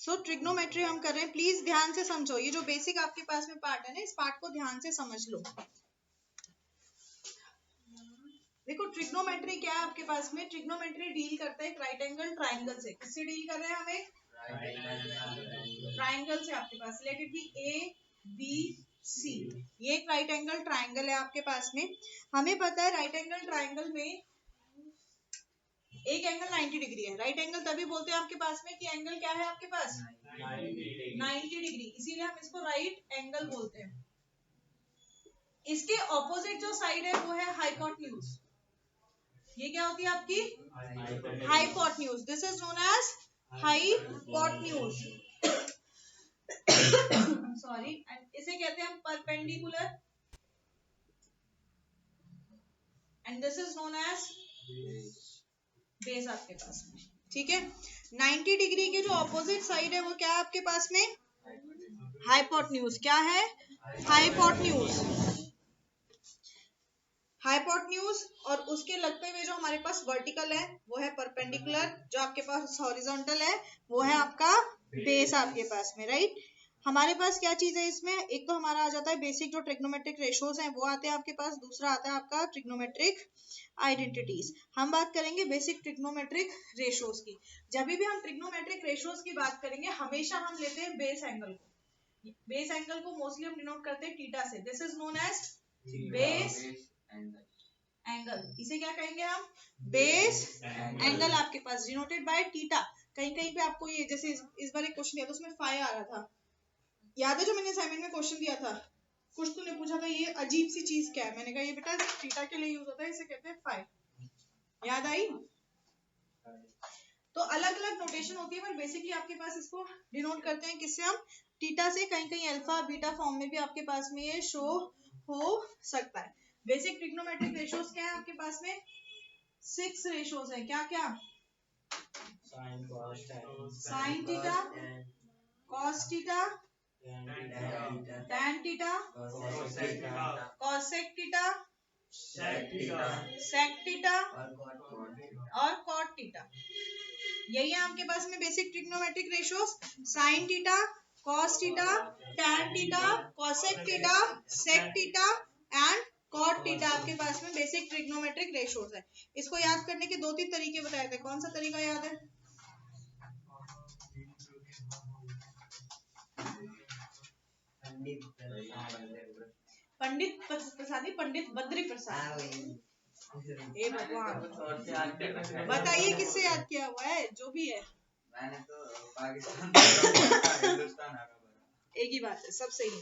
सो trigonometry हम कर रहे हैं, प्लीज ध्यान से समझो। ये जो बेसिक आपके पास में पार्ट है ना, इस पार्ट को ध्यान से समझ लो। देखो ट्रिग्नोमेट्री क्या है आपके पास में, ट्रिग्नोमेट्री डील करता है एक राइट एंगल ट्राइंगल से। किससे डील कर रहे हैं हम? एक ट्राइंगल से आपके पास, let it be A B C. ये एक राइट एंगल ट्राइंगल है आपके पास में। हमें पता है राइट एंगल ट्राइंगल में एक एंगल 90 डिग्री है। राइट एंगल तभी बोलते हैं आपके पास में कि एंगल क्या है आपके पास 90 डिग्री, इसीलिए हम इसको राइट एंगल बोलते हैं। इसके ऑपोजिट जो साइड है वो है हाइपोटेन्यूज। ये क्या होती है आपकी hypotenuse. This is known as hypotenuse. Sorry, इसे कहते हैं हम perpendicular, and this is known as base आपके पास में। ठीक है, 90 डिग्री के जो ऑपोजिट साइड है वो क्या है आपके पास में हाइपोटेन्यूज। क्या है? हाइपोटेन्यूज। हाइपोटेन्यूज और उसके लगते हुए जो हमारे पास वर्टिकल है वो है परपेंडिकुलर, जो आपके पास हॉरिजॉन्टल है वो है आपका बेस आपके पास में। राइट, हमारे पास क्या चीज है इसमें, एक तो हमारा आ जाता है बेसिक जो ट्रिग्नोमेट्रिक रेशियोज हैं वो आते हैं आपके पास, दूसरा आता है आपका ट्रिग्नोमेट्रिक आइडेंटिटीज। हम बात करेंगे बेसिक ट्रिग्नोमेट्रिक रेशियोज की। जब भी हम ट्रिग्नोमेट्रिक रेशियोज की बात करेंगे हमेशा हम लेते हैं बेस एंगल को। बेस एंगल को मोस्टली हम डिनोट करते हैं थीटा से। This is known as base angle. इसे क्या कहेंगे हम? बेस एंगल आपके पास डिनोटेड बाय थीटा। कहीं कहीं पे आपको ये जैसे इस बार एक क्वेश्चन दिया था उसमें फाई आ रहा था, याद है जो मैंने असाइनमेंट में क्वेश्चन दिया था, कुछ तूने पूछा था ये अजीब सी चीज क्या है, मैंने कहा ये बेटा थीटा के लिए यूज होता है, इसे कहते हैं फाई। याद आई? तो अलग अलग नोटेशन होती है, पर बेसिकली आपके पास इसको डिनोट करते हैं किससे हम? थीटा से। कहीं कहीं अल्फा बीटा फॉर्म में भी आपके पास में ये शो हो सकता है। बेसिक ट्रिग्नोमेट्रिक रेशियोज क्या है आपके पास में? 6 रेशियोज है। क्या क्या? Sine theta, cos theta, tan theta, cosec theta, sec theta और cot थीटा। यही है आपके पास में basic trigonometric ratios. Sine theta, cos theta, tan theta, cosec theta, sec theta and cot theta आपके पास में बेसिक ट्रिग्नोमेट्रिक रेशियोज है। इसको याद करने के 2-3 तरीके बताए थे। कौन सा तरीका याद है? पंडित प्रसादी, पंडित बद्री प्रसाद। हे भगवान, बताइए किससे याद किया हुआ है? जो भी है मैंने तो पाकिस्तान हिंदुस्तान एक ही बात है, सब सही है।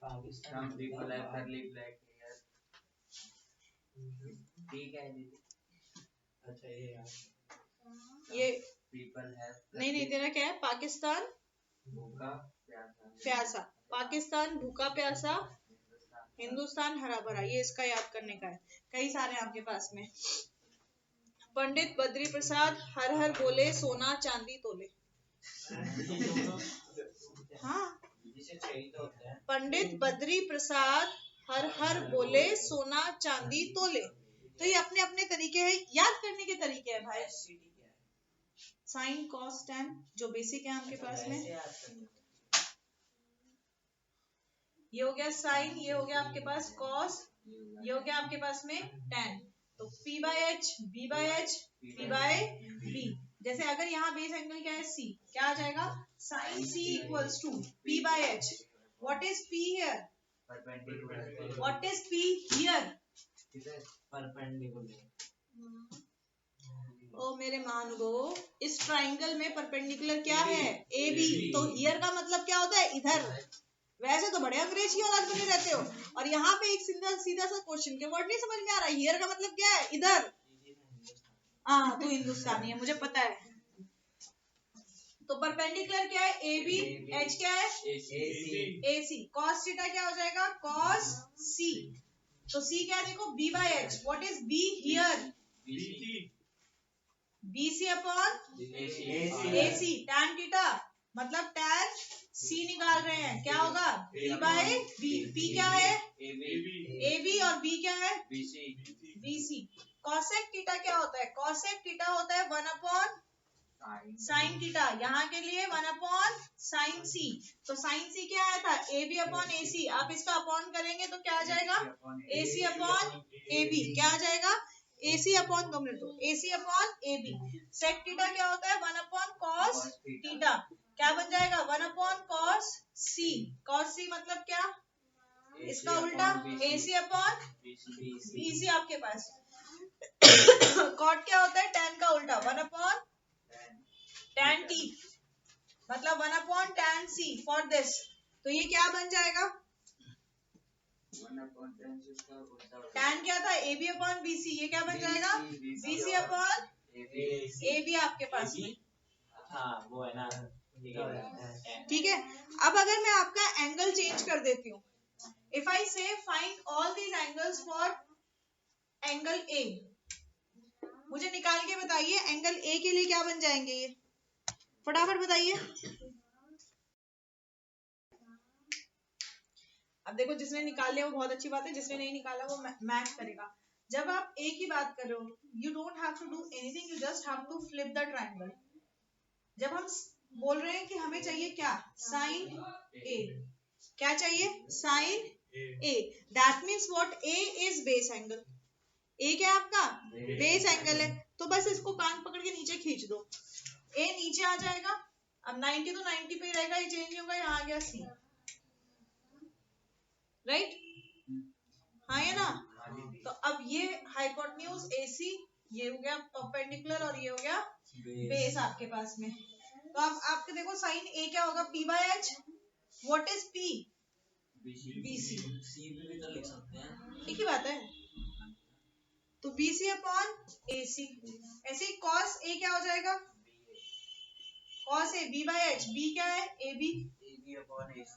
Pakistan people have curly black hair. ठीक है दीदी। अच्छा ये पीपल हैव नहीं तेरा क्या है? पाकिस्तान भूखा प्यासा, पाकिस्तान भूखा प्यासा, हिंदुस्तान हरा भरा। ये इसका याद करने का है। कई सारे आपके पास में। पंडित बद्री प्रसाद हर हर बोले सोना चांदी तोले। हाँ, पंडित बद्री प्रसाद हर हर बोले सोना चांदी तोले। तो ये अपने अपने तरीके हैं, याद करने के तरीके हैं भाई। साइन कॉस टैन जो बेसिक है आपके पास में, ये हो गया साइन, ये हो गया आपके पास कॉस, ये हो गया आपके पास में टैन। तो P by H, B by H, P by B। जैसे अगर यहाँ बेस एंगल क्या है? C, क्या आ जाएगा? Sine C equals to P by H. What is P here? What is P here? Perpendicular. ओ मेरे महानुभावों, इस ट्राइंगल में परपेंडिकुलर क्या है? AB। तो हियर का मतलब क्या होता है? इधर। वैसे तो बड़े अंग्रेज की औलाद बने रहते हो, और यहाँ पे एक सीधा सा क्वेश्चन के वर्ड नहीं समझ में आ रहा। हियर का मतलब क्या है? इधर। हाँ, तू हिंदुस्तानी है मुझे पता है। तो परपेंडिकुलर क्या है? AB, H क्या है? AC। cos थीटा क्या हो जाएगा? cos C। तो C क्या है? देखो B by H। What is B here? BC upon AC। tan theta मतलब tan C निकाल रहे हैं, क्या होगा? P by B। P क्या है? AB और B क्या है? BC। कॉसेक थीटा क्या होता है? कॉसेक थीटा होता है 1 अपॉन साइन थीटा, यहाँ के लिए 1 अपॉन साइन सी। तो साइन सी क्या आया था? A B upon A C. आप इसका अपॉन करेंगे तो क्या आ जाएगा? A C upon A B. क्या आ जाएगा? ए सी अपॉन 2 मिनट दो, A C upon A B. Sec theta क्या होता है? 1 अपॉन कॉस थीटा। क्या बन जाएगा? 1 अपॉन कॉस सी। कॉस सी मतलब क्या? इसका उल्टा ए सी अपॉन बी सी आपके पास। कॉट क्या होता है? टैन का उल्टा 1 अपॉन टैन टी, मतलब 1 upon tan C for this. तो ये क्या बन जाएगा? टैन क्या था? A B upon B C. ये क्या बन जाएगा? B C upon A B आपके पास में। वो है ना, ठीक है। अब अगर मैं आपका एंगल चेंज कर देती हूँ, इफ आई से find all these angles for angle A, मुझे निकाल के बताइए एंगल ए के लिए क्या बन जाएंगे ये, फटाफट बताइए। अब देखो, जिसने निकाल लिया वो बहुत अच्छी बात है, जिसने नहीं निकाला वो मैच करेगा। जब आप ए की बात कर रहे हो, you don't have to do anything, you just have to flip the triangle. जब हम बोल रहे हैं कि हमें चाहिए क्या? Sine A. क्या चाहिए? Sine A. That means what? A is base angle. A क्या आपका? बेस एंगल है। तो बस इसको कान पकड़ के नीचे खींच दो, ए नीचे आ जाएगा। अब 90 तो 90 पे रहेगा, ये चेंज होगा, यहाँ आ गया सी। राइट? हाँ या ना? तो अब ये हाइपोटेन्यूज AC, ये हो गया परपेंडिकुलर और ये हो गया बेस आपके पास में। तो अब आपके देखो साइन ए क्या होगा? P by H। What is P? BC। ठीक ही बात है। तो BC अपॉन AC। ऐसे ही cos A क्या हो जाएगा? cos A B by H। B क्या है? AB upon AC।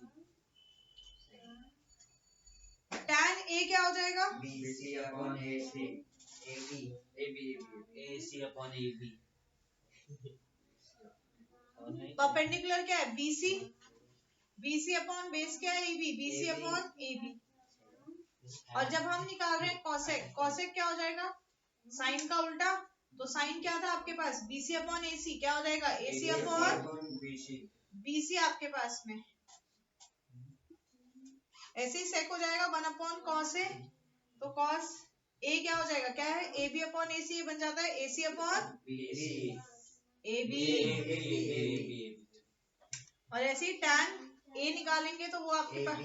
tan A क्या हो जाएगा? BC upon AC। AC upon AB। Perpendicular क्या है? BC। BC अपॉन बेस क्या है? AB। BC upon AB। और जब हम निकाल रहे हैं कॉसेक, कॉसेक क्या हो जाएगा? साइन का उल्टा। तो साइन क्या था आपके पास? BC upon AC। क्या हो जाएगा? AC अपॉन BC आपके पास में। ऐसे ही सेक हो जाएगा 1 अपॉन कॉस ए। तो कॉस ए क्या हो जाएगा? क्या है? AB अपॉन AC बन जाता है AC अपॉन AB। और ऐसे ही टैन ए निकालेंगे तो वो आपके पास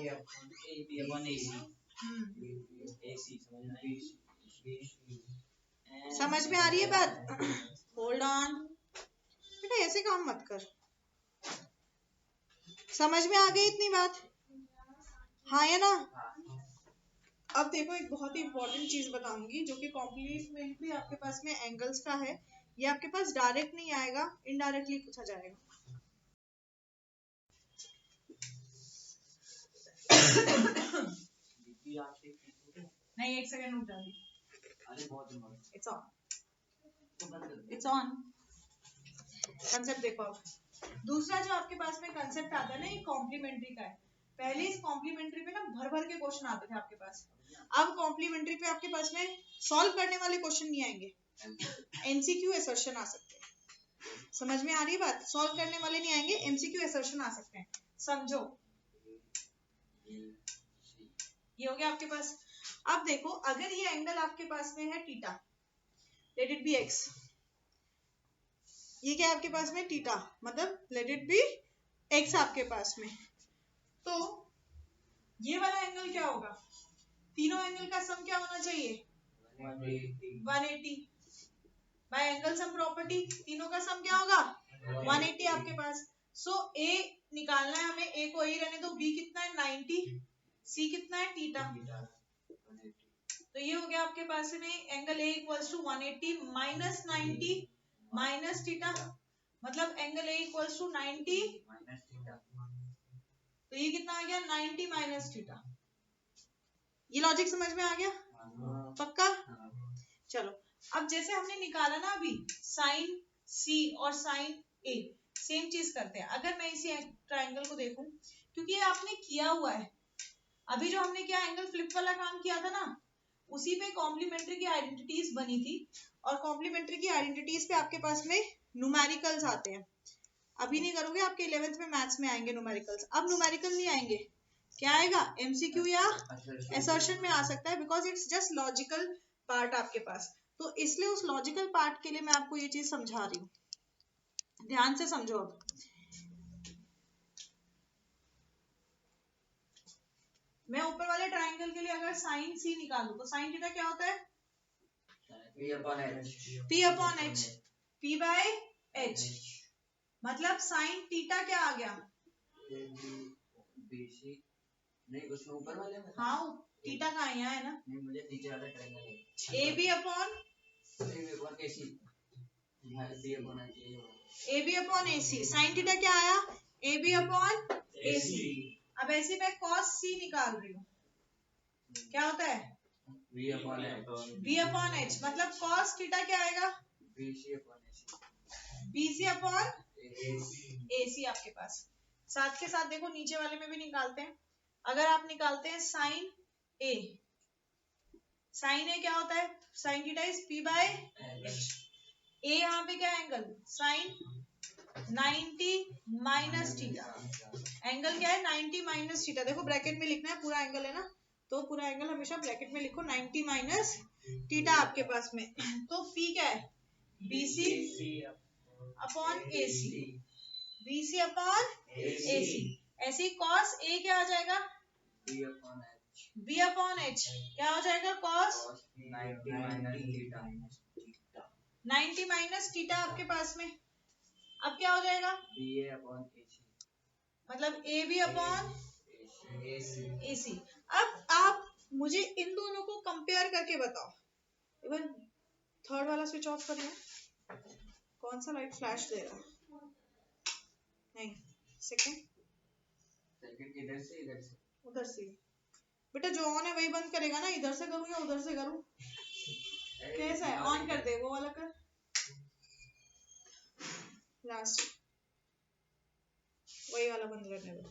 AB अपॉन AC। समझ में आ रही है बात? होल्ड ऑन बेटा, ऐसे काम मत कर। समझ में आ गई इतनी बात? हाँ या ना? अब देखो, एक बहुत ही इंपॉर्टेंट चीज बताऊंगी जो कि कॉम्प्लीमेंट्री आपके पास में एंगल्स का है। ये आपके पास डायरेक्ट नहीं आएगा, इनडायरेक्टली पूछा जाएगा। नहीं, एक सेकंड रुक जाओ। It's on, it's on. Concept देखो। अब दूसरा जो आपके पास में कंसेप्ट आता है ना, ये कॉम्प्लीमेंट्री का है। पहले इस कॉम्प्लीमेंट्री पे ना भर भर के क्वेश्चन आते थे आपके पास। अब कॉम्प्लीमेंट्री पे आपके पास में सॉल्व करने वाले क्वेश्चन नहीं आएंगे, एमसीक्यू असर्शन आ सकते हैं। समझ में आ रही है बात? सॉल्व करने वाले नहीं आएंगे, एमसीक्यू असर्शन आ सकते हैं। समझो, ये हो गया आपके पास। अब देखो, अगर ये एंगल आपके पास में है theta, late it B x. ये क्या आपके पास में? थीटा, मतलब लेट इट बी एक्स आपके पास में। तो ये वाला एंगल क्या होगा? तीनों एंगल का सम क्या होना चाहिए? 180। बाय एंगल सम प्रॉपर्टी तीनों का सम क्या होगा? 180 आपके पास। सो ए निकालना है हमें, ए को ही रहने दो। बी कितना है? 90। सी कितना है? थीटा। तो ये हो गया आपके पास में angle A equals to 180 minus 90 minus theta, मतलब एंगल ए इक्वल्स टू 90। तो ये कितना आ गया? 90 माइनस थीटा। ये लॉजिक समझ में आ गया? पक्का? चलो, अब जैसे हमने निकाला ना अभी साइन सी और साइन ए, सेम चीज करते हैं। अगर मैं इसी ट्रायंगल को देखूं, क्योंकि ये आपने किया हुआ है, अभी जो हमने क्या एंगल फ्लिप वाला काम किया था ना, उसी पे कॉम्प्लीमेंट्री की आइडेंटिटीज बनी थी, और कॉम्प्लीमेंट्री की आइडेंटिटीज पे आपके पास में न्यूमेरिकल्स आते हैं। अभी नहीं करोगे, आपके 11th में मैथ्स में आएंगे न्यूमेरिकल्स। अब न्यूमेरिकल नहीं आएंगे, क्या आएगा, एमसीक्यू या असर्शन में आ सकता है, because it's just logical part आपके पास। तो इसलिए उस लॉजिकल पार्ट के लिए मैं आपको ये चीज समझा रही हूँ, ध्यान से समझो। अब मैं ऊपर वाले ट्राइंगल के लिए अगर साइन सी निकालूं तो साइन थीटा क्या होता है, P upon H, P by H। मतलब साइन थीटा क्या आ गया, नहीं उसमें ऊपर वाले में, हाँ थीटा कहाँ यहाँ है ना, नहीं मुझे नीचे वाला ट्रायंगल है, AB upon AB upon AC। Sign theta क्या आया, AB अपॉन AC। अब ऐसे मैं cos C निकाल रही हूँ, क्या होता है, V अपॉन H। मतलब cos थीटा क्या आएगा, BC अपॉन AC आपके पास। साथ के साथ देखो नीचे वाले में भी निकालते हैं। अगर आप निकालते हैं साइन A, साइन A क्या होता है, sine theta is P by H। A यहाँ पे क्या angle, sine 90 minus theta. Angle क्या है, 90 माइनस थीटा। देखो ब्रैकेट में लिखना है, पूरा एंगल है ना, तो पूरा एंगल हमेशा ब्रैकेट में लिखो, 90 माइनस थीटा आपके पास में। तो P क्या है, BC upon AC, BC upon AC। ऐसे ही cos A क्या आ जाएगा, B अपॉन H। क्या हो जाएगा, cos 90 माइनस थीटा आपके पास में। अब क्या हो जाएगा, मतलब AB अपॉन AC। अब आप मुझे इन दोनों को कंपेयर करके बताओ। इवन थर्ड वाला स्विच ऑफ करिए, कौन सा लाइट फ्लैश दे रहा है, नहीं सेकंड इधर से उधर से। बेटा जो ऑन है वही बंद करेगा ना, इधर से करूँ या उधर से करूँ, कैसा है, ऑन कर दे, वो वाला कर, लास्ट वही वाला बंद करने दो।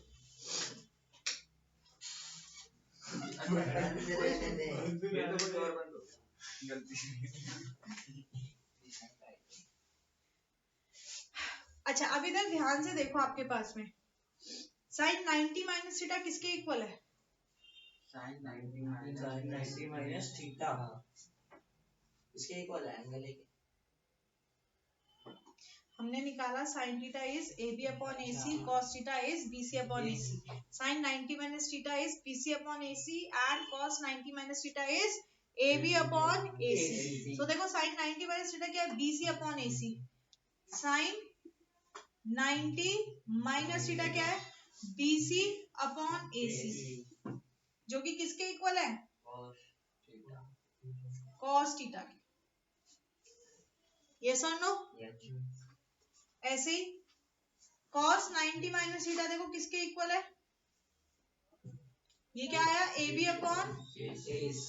अच्छा अब इधर ध्यान से देखो, आपके पास में साइन 90 माइनस थीटा किसके इक्वल है, साइन 90 माइनस थीटा इसके इक्वल है, एंगल है। हमने निकाला sine theta is AB upon AC, cos theta is BC upon AC। Sine 90 minus theta is BC upon AC and cos 90 minus theta is AB upon AC। तो देखो sign 90 minus theta क्या है, BC upon AC। Sine 90 minus theta क्या है, BC upon AC, जो कि किसके equal है, cos थीटा के। यस और नो, ऐसे ही cos 90 माइनस थीटा देखो किसके इक्वल है, ये क्या आया, AB अपॉन AC।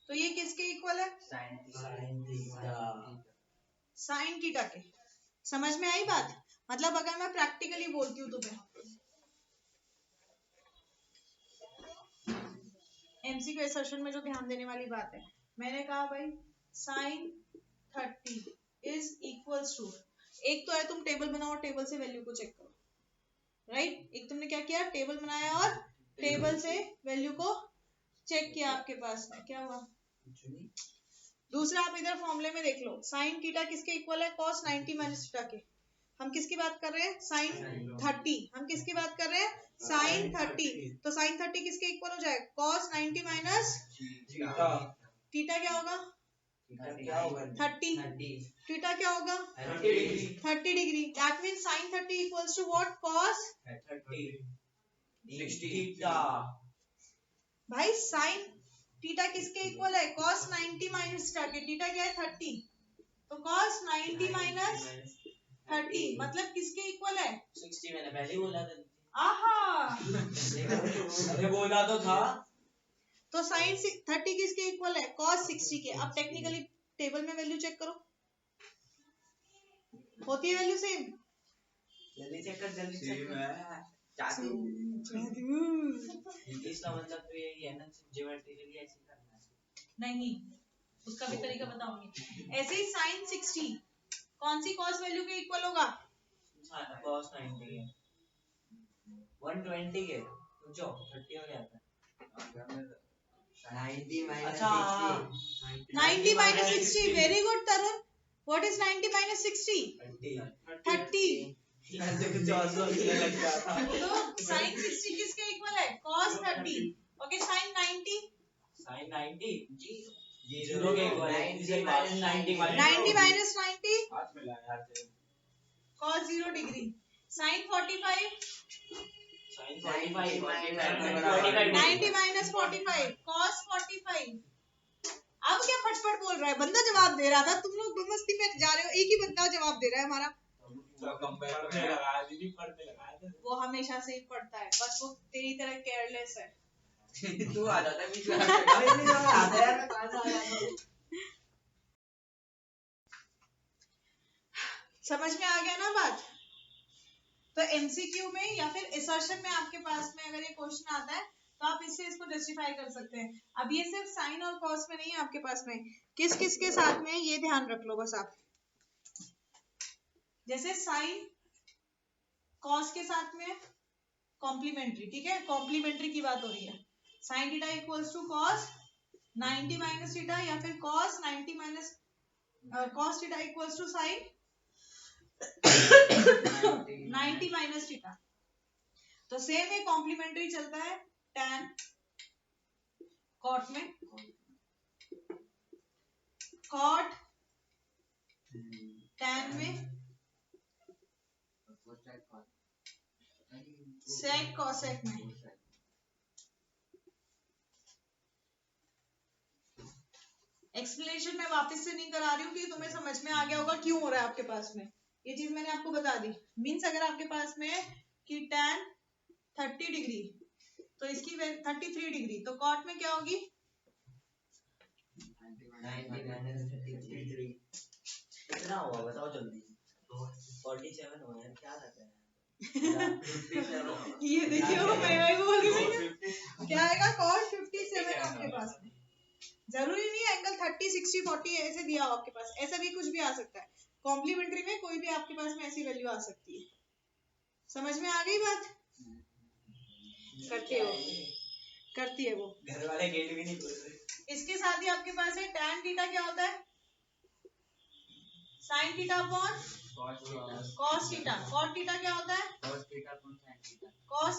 तो ये किसके इक्वल है, साइन थीटा के। समझ में आई बात, मतलब अगर मैं प्रैक्टिकली बोलती हूँ तुम्हें, एमसीक्यू असर्शन में जो ध्यान देने वाली बात है, मैंने कहा भाई साइन 30 इज इक्वल्स टू, एक तो है तुम टेबल बनाओ और टेबल से वैल्यू को चेक करो, राइट। एक तुमने क्या किया, टेबल बनाया और टेबल से वैल्यू को चेक किया, आपके पास में क्या हुआ। दूसरा आप इधर फॉर्मूले में देख लो, साइन थीटा किसके इक्वल है, cos 90 माइनस थीटा के। हम किसकी बात कर रहे हैं, साइन 30। हम किसकी बात कर रहे हैं, साइन 30। तो साइन 30 किसके इक्वल हो जाए, cos 90 माइनस थीटा क्या होगा, 30। थीटा क्या होगा, 30 degree. That mean sine 30 equals to what, cos 60। भाई साइन थीटा किसके इक्वल है, cos 90 माइनस थीटा के। थीटा क्या है, 30। तो cos 90 माइनस 30 मतलब किसके इक्वल है, 60। मैंने पहले ही बोला था, आहा अरे बोला तो था। तो साइन 30 किसके इक्वल है, cos 60 के। अब टेक्निकली टेबल में वैल्यू चेक करो, होती है वैल्यू सेम, जल्दी चेक कर, जल्दी चेक कर। जादू इसका मतलब तो यही है ना, ज्योमेट्रिकली ऐसे करना है। नहीं, उसका भी तरीका बताऊंगी। ऐसे ही साइन 60 कौन सी कॉस वैल्यू के इक्वल होगा? कॉस 90 है 120 के जो 30 हो जाता है 90 minus 60 90 minus 60 very good Tarun. What is 90 minus 60? 30। तो साइन 60 किसके इक्वल है? cos 30। ओके साइन 90 जीरो के इक्वल है 90 minus 90 cos 0 degree. Sine 45 90 minus 45 cos 45। अब क्या फटफट बोल रहा है? बंदा जवाब दे रहा था, तुम लोग मस्ती में जा रहे हो। एक ही बंदा जवाब दे रहा है हमारा। वो हमेशा से ही पढ़ता है, बस वो तेरी तरह केयरलेस है। तू आ जाता है बीच में समझ में आ गया ना बात? तो एमसीक्यू में या फिर असर्शन में आपके पास में अगर ये क्वेश्चन आता है तो आप इससे इसको जस्टिफाई कर सकते हैं। अब ये सिर्फ साइन और कॉस में नहीं है आपके पास में, किस किस के साथ में ये ध्यान रख लो बस आप। जैसे साइन कॉस के साथ में कॉम्प्लीमेंट्री, ठीक है, कॉम्प्लीमेंट्री की बात हो रही है। Sine theta equals to cos 90 minus theta या फिर cos 90 minus cos theta equals to sine 90 minus theta. तो सेम एक कॉम्प्लीमेंट्री चलता है tan कॉट में, कॉट tan में, सेक कॉसेक में। एक्सप्लेनेशन मैं वापस से नहीं करा रही हूँ कि तुम्हें समझ में आ गया होगा क्यों हो रहा है आपके पास में। ये चीज मैंने आपको बता दी। मीन्स अगर आपके पास में कि tan 30 डिग्री तो इसकी 33 डिग्री, तो कॉट में क्या होगी? 90 कितना हुआ बताओ जल्दी। 47 हो यार, क्या करते हैं ये देखियो मैं वही बोल रही हूँ। क्या आएगा? cos 57 आपके पास में। जरूरी नहीं एंगल 30 60 40 ऐसे दिया हो आपके पास, ऐसा भी कुछ भी आ सकता है। कॉम्प्लीमेंट्री में कोई भी आपके पास में ऐसी वैल्यू आ सकती है। समझ में आ गई बात? करती है वो घर वाले गेट भी नहीं खोल रहे। इसके साथ ही आपके पास है tan थीटा क्या होता है? sin theta upon cos theta. cot theta क्या होता है? cos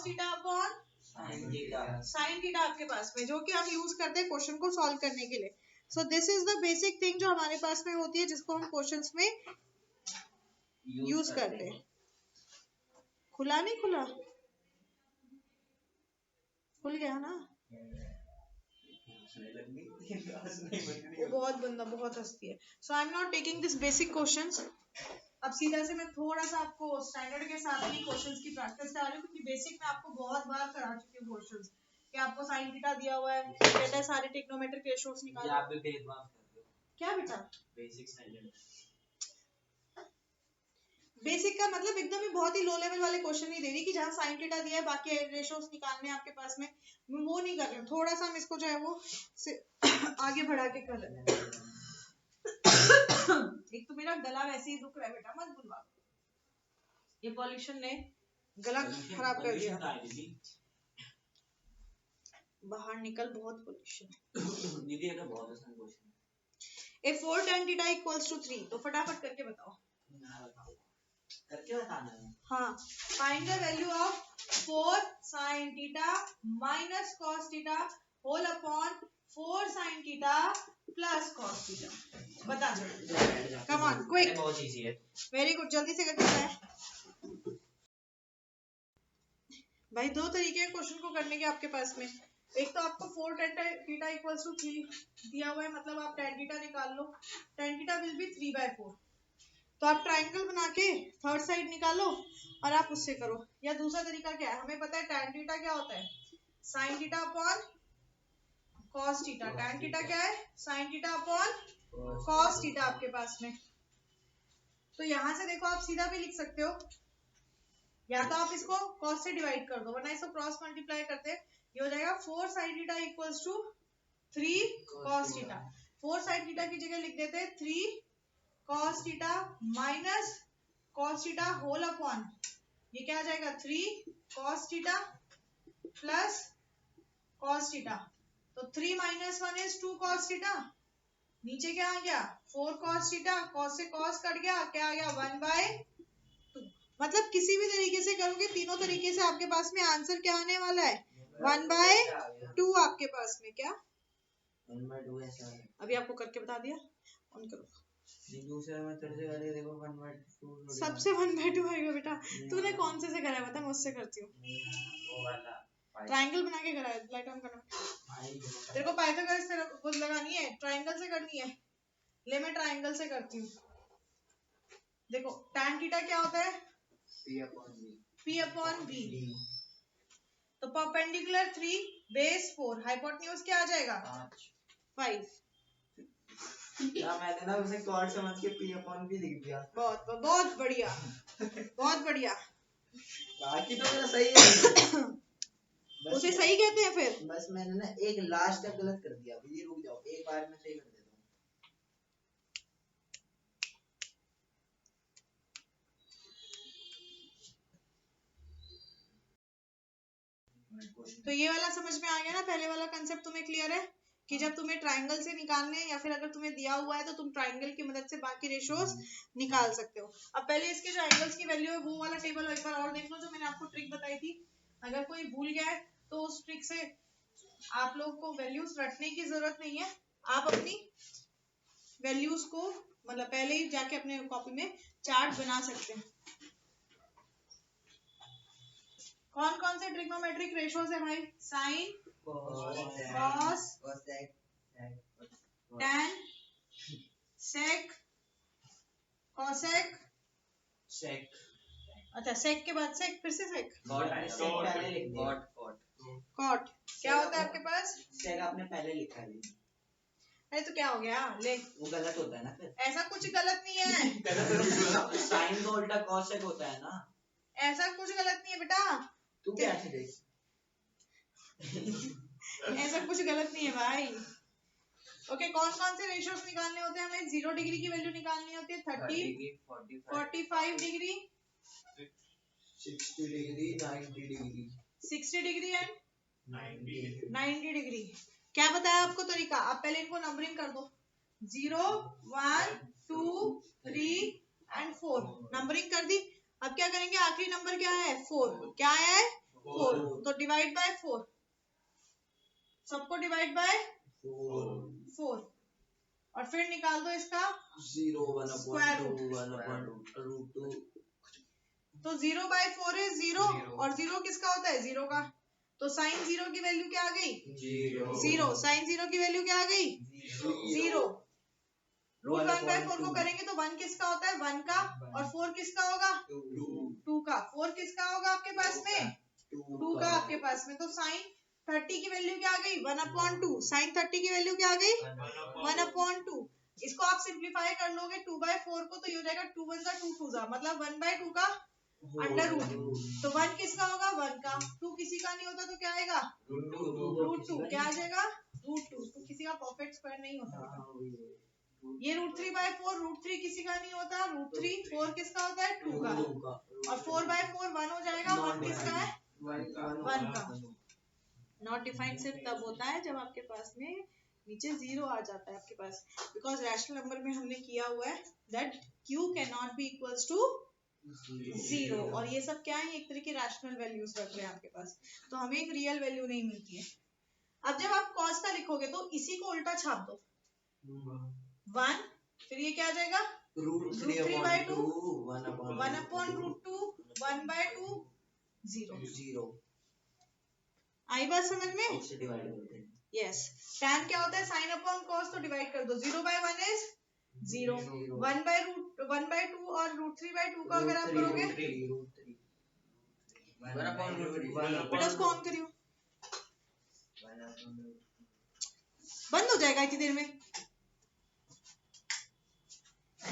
theta upon sin theta आपके पास में, जो कि हम यूज करते हैं क्वेश्चन को सॉल्व करने के लिए। So this is the basic thing जो हमारे पास में होती है, जिसको हम क्वेश्चंस में यूज करते हैं। खुला नहीं खुला? खुल गया ना? वो बहुत बंदा बहुत हंसती है। So I am not taking this basic questions. अब सीधा से मैं थोड़ा सा आपको स्टैंडर्ड के साथ ही क्वेश्चंस की प्रैक्टिस करा रही हूँ, क्योंकि बेसिक में आपको बहुत बार करा चुकी हूँ क्वेश्चंस कि आपको साइन थीटा दिया हुआ है, कहता है सारे ट्रिग्नोमेट्रिक रेशियोज निकालो। आप भी भेदभाव कर रहे हो। क्या बेटा? बेसिक स्टैंडर्ड बेसिक का मतलब एकदम ही बहुत ही लो लेवल वाले क्वेश्चन नहीं दे रही कि जहाँ साइन थीटा दिया है बाकी रेशियोज निकालने आपके पास में, वो नहीं कर रहे हूँ। थोड़ा सा हम इसको जो है वो आगे बढ़ा के कर रहे हैं। एक तो मेरा गला वैसे ही दुख रहा है बेटा, मत बुलवा। ये पॉल्यूशन ने गला खराब कर दिया। बाहर निकल, बहुत पॉल्यूशन। दीदी ये तो बहुत आसान क्वेश्चन है। If 4 tan theta equals to 3, तो फटाफट करके बताओ। करके बताना है। हाँ, find the value of 4 sin theta minus cos theta whole upon 4 sin theta plus cos theta। बता दो। Come on, quick। बहुत इजी है। Very good, जल्दी से करके बताए। भाई दो तरीके हैं क्वेश्चन को करने के आपके पास में। एक तो आपको 4 tan theta equals to 3 दिया हुआ है, मतलब आप tan theta निकाल लो। tan theta will be 3/4। तो आप ट्राइंगल बना के थर्ड साइड निकालो और आप उससे करो। या दूसरा तरीका क्या है, हमें पता है tan थीटा क्या होता है? sin theta upon cos theta. tan theta क्या है? sin theta upon cos theta आपके पास में। तो यहां से देखो आप सीधा भी लिख सकते हो, या तो आप इसको cos से डिवाइड कर दो, वरना इसको क्रॉस मल्टीप्लाई करते ये हो जाएगा 4 sin theta equals to 3 cos theta. 4 sin theta की जगह लिख देते हैं 3 cos theta minus cos theta whole upon, ये क्या आ जाएगा 3 cos theta plus cos theta. तो 3 minus 1 is 2 cos थीटा, नीचे क्या आ गया 4 cos थीटा, cos से cos कट गया, क्या आ गया 1/2। मतलब किसी भी तरीके से करोगे, तीनों तरीके से आपके पास में आंसर क्या आने वाला है 1/2 आपके पास में। क्या 1/2 ऐसा है। अभी आपको करके बता दिया, ऑन करो। दूसरा मेथड से करें, देखो 1/2 सबसे 1/2 आएगा बेटा। तूने कौन से कराया बता, मुझसे करती हूँ। वो वाला ट्रायंगल बना के कराया, लाइट ऑन करना। तेरे को पाइथागोरस से लगानी है, ट्रायंगल से करनी है। ले मैं ट्रायंगल से करती हूँ। देखो tan थीटा क्या होता है P अपॉन V। तो परपेंडिकुलर 3 बेस 4, हाइपोटेन्यूज क्या आ जाएगा 5। क्या मैंने ना उसे कॉर्ड समझ के P अपॉन V लिख दिया। बहुत बढ़िया बहुत बढ़िया। बाकी तो मेरा सही है। उसे सही कहते हैं फिर। बस मैंने ना एक लास्ट तक गलत कर दिया। ये रुक जाओ, एक बार में सही कर देता हूँ। तो ये वाला समझ में आ गया ना, पहले वाला कंसेप्ट तुम्हें क्लियर है कि जब तुम्हें ट्रायंगल से निकालने हैं या फिर अगर तुम्हें दिया हुआ है तो तुम ट्रायंगल की मदद से बाकी रेशियोज निकाल सकते हो। अब पहले इसके जो एंगल्स की वैल्यू है वो वाला टेबल एक बार और देख लो, जो मैंने आपको ट्रिक बताई थी। अगर कोई भूल गया है तो उस ट्रिक से आप लोग को वैल्यूज रटने की जरूरत नहीं है, आप अपनी वैल्यूज को मतलब पहले ही जाके अपने कॉपी में चार्ट बना सकते हैं। कौन कौन से ट्रिग्नोमेट्रिक रेशियोज है भाई? साइन, कॉस, टैन, सेक, कॉसेक, सेक। अच्छा सेक के बाद सेक, फिर से सेक, कॉट। क्या होता है आपके पास? सेक आपने पहले लिखा है। अरे तो क्या हो गया, ले वो गलत होता है ना फिर। ऐसा कुछ गलत नहीं है। साइन का उल्टा कॉसेक होता है ना। ऐसा कुछ गलत नहीं है बेटा। तू क्या थी? ऐसा कुछ गलत नहीं है भाई। ओके, कौन कौन से रेशियोज निकालने होते हैं हमें? 0 डिग्री की वैल्यू निकालनी होती है, 30, 45 degree, 60 degree, 90 degree, 60 degree and 90 degree. क्या बताया आपको तरीका? आप पहले इनको नंबरिंग कर दो, 0, 1, 2, 3 एंड 4। नंबरिंग कर दी। अब क्या करेंगे? आखिरी नंबर क्या है? 4। क्या है? 4। तो डिवाइड बाय 4, सबको डिवाइड बाय 4 और फिर निकाल दो इसका 0, 1 स्क्वायर रूट। 1/√2। तो 0/4 है 0 और 0 किसका होता है? 0 का। तो साइन 0 की वैल्यू क्या आ गई? 0। साइन 0 की वैल्यू क्या आ गई? 0। रूट 1/4 को करेंगे तो 1 किसका होता है? 1 का। और 4 किसका होगा? 2 का। 4 किसका होगा आपके पास में? 2 का आपके पास में। तो साइन 30 की वैल्यू क्या आ गई? 1/2। साइन 30 की वैल्यू क्या आ गई? 1/2। इसको आप सिंप्लीफाई कर लोगे 2/4 को, तो ये हो जाएगा 2 1 2 2 मतलब 1/2 का अंडर रूट। तो 1 किसका होगा? 1 का। 2 किसी का नहीं होता तो क्या आएगा? √2। क्या आ जाएगा? √2। तो किसी का परफेक्ट स्क्वायर नहीं होता। ये √3/4, √3 किसी का नहीं होता, √3। 4 किसका होता है? 2 का। और 4/4 1 हो जाएगा। 1 किसका है? 1 का। नॉट डिफाइंड सिर्फ तब होता है जब आपके पास में नीचे 0 आ जाता है आपके पास, बिकॉज रैशनल नंबर में हमने किया हुआ है that q can not be equals to 0। और ये सब क्या है? एक तरह के रैशनल वैल्यूज रख रहे हैं आपके पास, तो हमें एक रियल वैल्यू नहीं मिलती है। अब जब आप cos का लिखोगे तो इसी को उल्टा छाप दो, 1, फिर ये क्या आ जाएगा? √3/2, 1/√2, 1/2, 0। आई बात समझ में? यस। tan क्या होता है? साइन अपॉन कॉस, तो डिवाइड कर दो। 0/1 इज 0, 1/2 और √3/2 का अगर आप करोगे बेटा उसको ऑन करियो, बंद हो जाएगा इतनी देर में।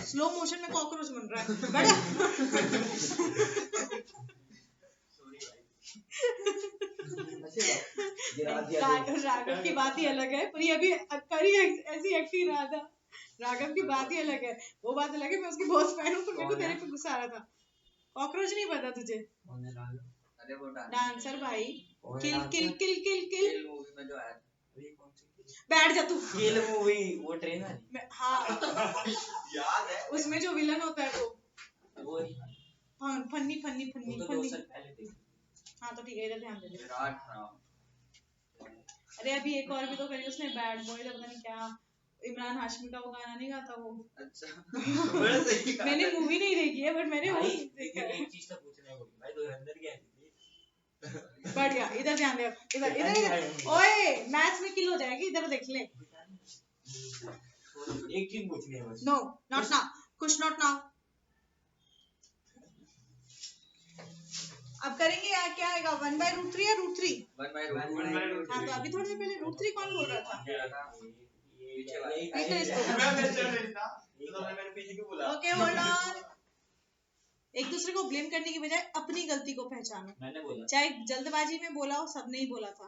स्लो मोशन में कॉकरोच बन रहा है बड़ा। राघव की बात ही अलग है, पर ये अभी करी ऐसी एक्टिंग रहा था। राघव की बात ही अलग है, वो बात अलग है, मैं उसकी बहुत फैन हूँ, पर मेरे को तेरे पे गुस्सा आ रहा था। कॉकरोच नहीं पता तुझे? अरे वो डांसर भाई, किल किल किल किल किल मूवी में जो आया था, बैठ जा तू। किल मूवी, वो ट्रेलर। हाँ याद है उसमें जो विलन होता है वो फन्नी फन्नी फन्नी तो 2 फन्नी। साल पहले थी। हाँ तो ठीक है, इधर ध्यान दे। विराट राम। अरे अभी एक और भी तो करी उसने, बैड बॉय तो पता नहीं क्या, इमरान हाशमी का वो गाना नहीं गाता वो। अच्छा बड़ा सही मैंने मूवी नहीं देखी है, बट मैंने भाई देखा है। एक चीज तो पूछना है भाई, धुरंधर क्या है? बढ़ गया, इधर ध्यान दे, इधर इधर। ओए मैथ्स में किल हो जाएगी, इधर देख ले। एक चीज पूछनी है बस। नो नॉट नाउ, कुछ नॉट नाउ। अब करेंगे यार, क्या आएगा 1/√3 या √3? 1/√3। हाँ तो अभी थोड़ी देर पहले √3 कौन बोल रहा था? Okay hold on. एक दूसरे को ब्लेम करने की बजाय अपनी गलती को पहचानो। मैंने बोला, चाहे जल्दबाजी में बोला हो, सबने ही बोला था।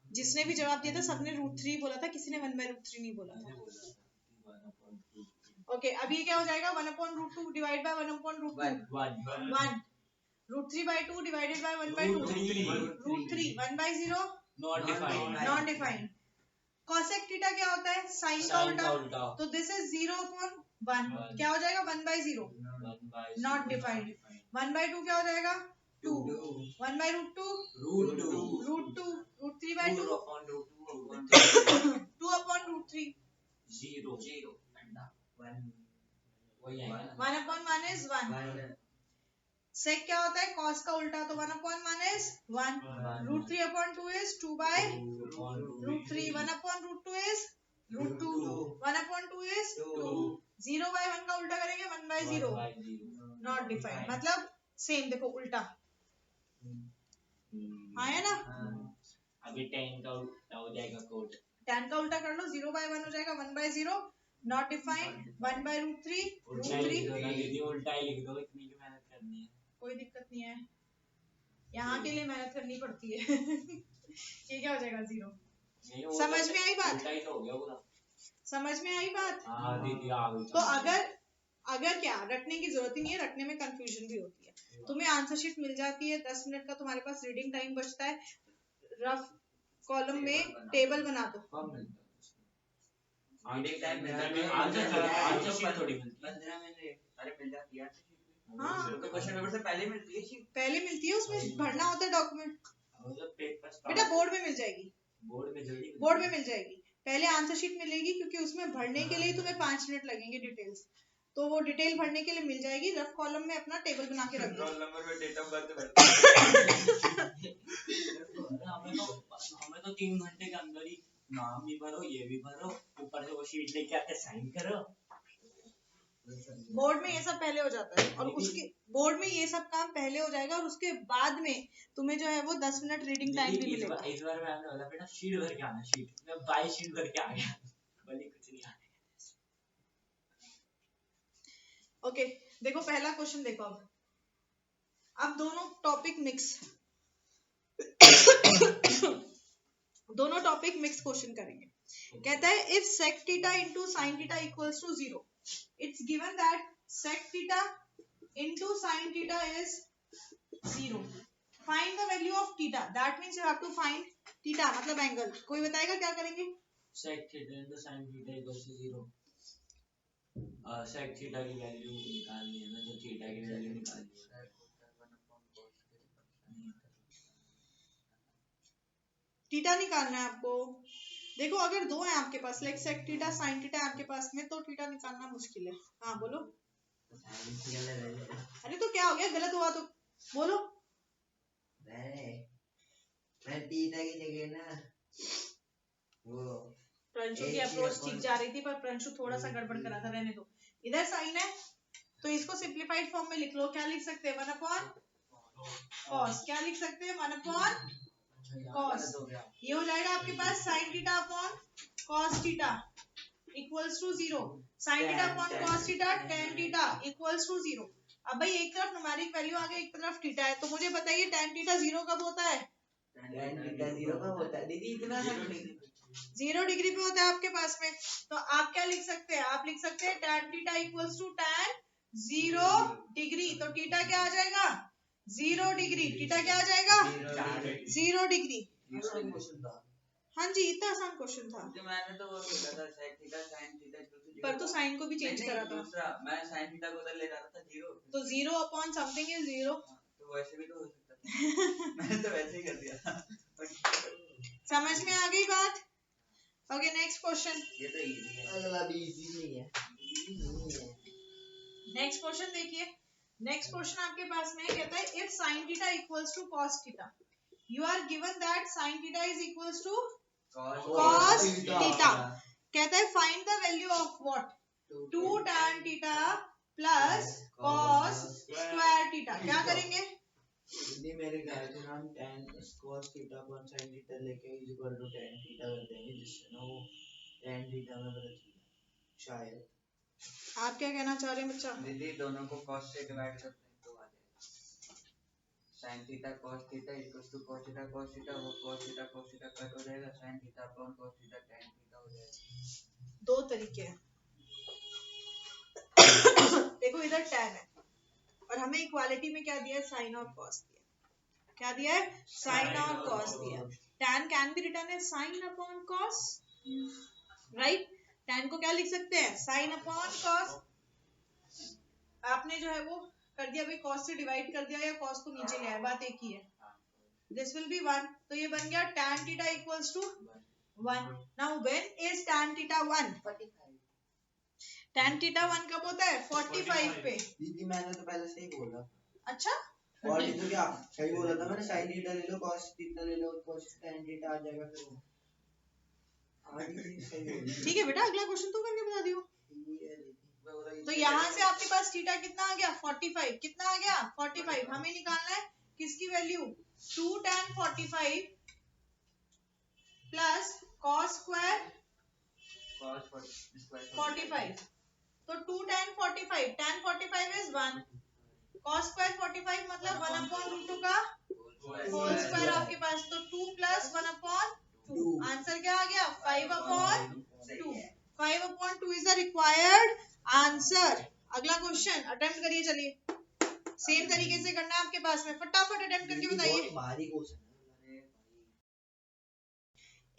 जिसने भी जवाब दिया था सबने √3 बोला था, किसी ने 1/√3 नहीं बोला था। ओके अब ये क्या हो जाएगा, 1/√2 divide by 1/√2 1 √3/2 divided by 1/2 √3 1/0 not defined. cosec theta क्या होता है, साइन का उल्टा, तो दिस इज 0/1 क्या हो जाएगा 1/0 नॉट डिफाइंड। 1/2 क्या हो जाएगा 2 1/√2 √2 √3/2 2/√3 0 वही आएगा। 1/1 is 1। sec क्या होता है, cos का उल्टा, तो 1/1 is 1 √3/2 is 2/√3 1/√2 is √2 1/2 is 2 0/1 का उल्टा करेंगे 1/0 नॉट डिफाइंड। मतलब सेम, देखो उल्टा आया ना। अभी 10 का उल्टा हो जाएगा कोड, 10 का उल्टा कर लो, 0/1 हो जाएगा 1/0 नॉट डिफाइंड 1/√3 √3 उल्टा ही लिख दो, इतनी की मेहनत करनी है, कोई दिक्कत नहीं है, यहाँ के लिए मेहनत करनी पड़ती है। ये क्या हो जाएगा 0। समझ में आई बात? उल्टा ही तो हो गया पूरा। समझ में आई बात? हाँ दीदी आ गई। तो अगर क्या रटने की जरूरत ही नहीं है, रटने में कंफ्यूजन भी होती है। तुम्हें आंसर शीट मिल जाती है, 10 मिनट का तुम्हारे पास रीडिंग टाइम बचता है, रफ कॉलम में टेबल बना दो। आंसर शीट थोड़ी मिलती है 15 मिनट, अरे मिल जाती है। हाँ तो क्वेश्चन पेपर से पहले मिलती है, पहले मिलती है, उसमें भरना होता है डॉक्यूमेंट। बेटा बोर्ड में मिल जाएगी, बोर्ड में मिल जाएगी। पहले आंसर शीट मिलेगी, क्योंकि उसमें भरने के लिए तुम्हें 5 मिनट लगेंगे डिटेल्स, तो वो डिटेल भरने के लिए मिल जाएगी। रफ कॉलम में अपना टेबल बना के रख दो। रोल नंबर में डेट ऑफ बर्थ हमें तो 3 घंटे के अंदर ही नाम भी भरो, ये भी भरो, ऊपर से वो शीट लेके आके साइन करो। बोर्ड में ये सब पहले हो जाता है, और उसके बोर्ड में ये सब काम पहले हो जाएगा, और उसके बाद में तुम्हें जो है वो 10 मिनट रीडिंग टाइम भी मिलेगा। इस बार मैंने बोला बेटा शीट भर के आना, शीट मैं 22 शीट भर के आ गया, भले कुछ नहीं आने। ओके देखो पहला क्वेश्चन देखो। अब दोनों टॉपिक मिक्स दोनों टॉपिक मिक्स क्वेश्चन करेंगे। कहता है if sec theta into sin theta equals to 0, it's given that sec theta into sin theta is 0. Find the value of theta. That means you have to find theta, मतलब angle. कोई बताएगा क्या करेंगे? sec theta into sin theta equals to 0। sec theta की value निकालनी है ना, तो थीटा की वैल्यू निकालनी है। थीटा निकालना है आपको। देखो अगर दो है आपके पास, like sec theta sine theta आपके पास में, तो थीटा निकालना मुश्किल है। हाँ बोलो। अरे तो क्या हो गया, गलत हुआ तो बोलो। मैं थीटा की जगह ना वो प्रंशु की अप्रोच ठीक जा रही थी, पर प्रंशु थोड़ा सा गड़बड़ करा था, रहने दो। इधर साइन है तो इसको सिंप्लीफाइड फॉर्म में लिख लो। क्या लिख सकते हैं, 1/cos। क्या लिख सकते हैं, 1/cos। ये हो जाएगा आपके पास sin theta upon cos theta equals to 0। sin theta upon cos theta tan theta equals to 0। अब भाई एक तरफ न्यूमेरिक वैल्यू आ गई, एक तरफ थीटा है, तो मुझे बताइए tan थीटा 0 कब होता है, tan थीटा 0 का होता है दीदी इतना सा 0 डिग्री पे होता है आपके पास में। तो आप क्या लिख सकते हैं, आप लिख सकते हैं tan theta equals to tan 0 degree. तो थीटा क्या आ जाएगा 0 डिग्री, थीटा क्या आ जाएगा 0 डिग्री। हाँ जी इतना आसान क्वेश्चन था। मैंने तो वो बोला था sin थीटा पर तो साइन को भी चेंज करा था। दूसरा मैं sin थीटा को उधर ले जा रहा था 0 तो 0 अपॉन समथिंग इज 0। तो वैसे भी तो हो सकता था मैंने तो वैसे ही कर दिया समझ में आ गई बात। Okay next question. ये तो इजी है, अगला भी इजी नहीं है। नेक्स्ट क्वेश्चन देखिए। नेक्स्ट क्वेश्चन आपके पास में कहता है if sin theta equals to cos theta you are given that sin theta is equals to cos theta. कहता है find the value of what 2 tan theta plus cos square theta. क्या करेंगे यदि मेरे ख्याल से हम tan cos theta upon sin theta लेके is equal to tan theta कर देंगे जिससे ना वो tan थीटा में बदल जाए शायद। आप क्या कहना चाह रहे हैं बच्चा? दीदी दोनों को cos से डिवाइड करते हैं तो आ जाएगा sin theta cos theta equals to cos theta वो cos थीटा कट हो जाएगा sin theta upon cos theta tan theta हो जाएगा। दो तरीके हैं देखो इधर tan है और हमें इक्वालिटी में क्या दिया है sin और cos दिया। क्या दिया है sin और cos दिया। tan can be written as sin upon cos, right. tan को क्या लिख सकते हैं sin अपॉन cos। आपने जो है वो कर दिया भाई cos से डिवाइड कर दिया या cos को नीचे ले आया, बात एक ही है। दिस विल बी 1 तो ये बन गया tan theta equals to 1। Now when is tan theta 1? tan theta 1 कब होता है 45 पे। दीदी मैंने तो पहले से ही बोला। अच्छा और ये तो क्या सही बोला था मैंने sin थीटा ले लो cos थीटा ले लो cos tan थीटा आ जाएगा फिर वो। ठीक है बेटा अगला क्वेश्चन तो करके बता दियो। तो यहाँ से आपके पास थीटा कितना आ गया 45। कितना आ गया 45। हमें निकालना है किसकी value 2 tan 45 plus cos square 45। तो 2 tan 45 tan 45 is 1 cos square 45 मतलब 1 अपॉन रूट 2 का होल स्क्वायर आपके पास। तो 2 प्लस 1 अपॉन 2 आंसर क्या आ गया 5 upon 2। 5 upon 2 is the required answer. अगला क्वेश्चन अटेम्प्ट करिए। चलिए सेम तरीके से करना है आपके पास में, फटाफट अटेम्प्ट करके बताइए।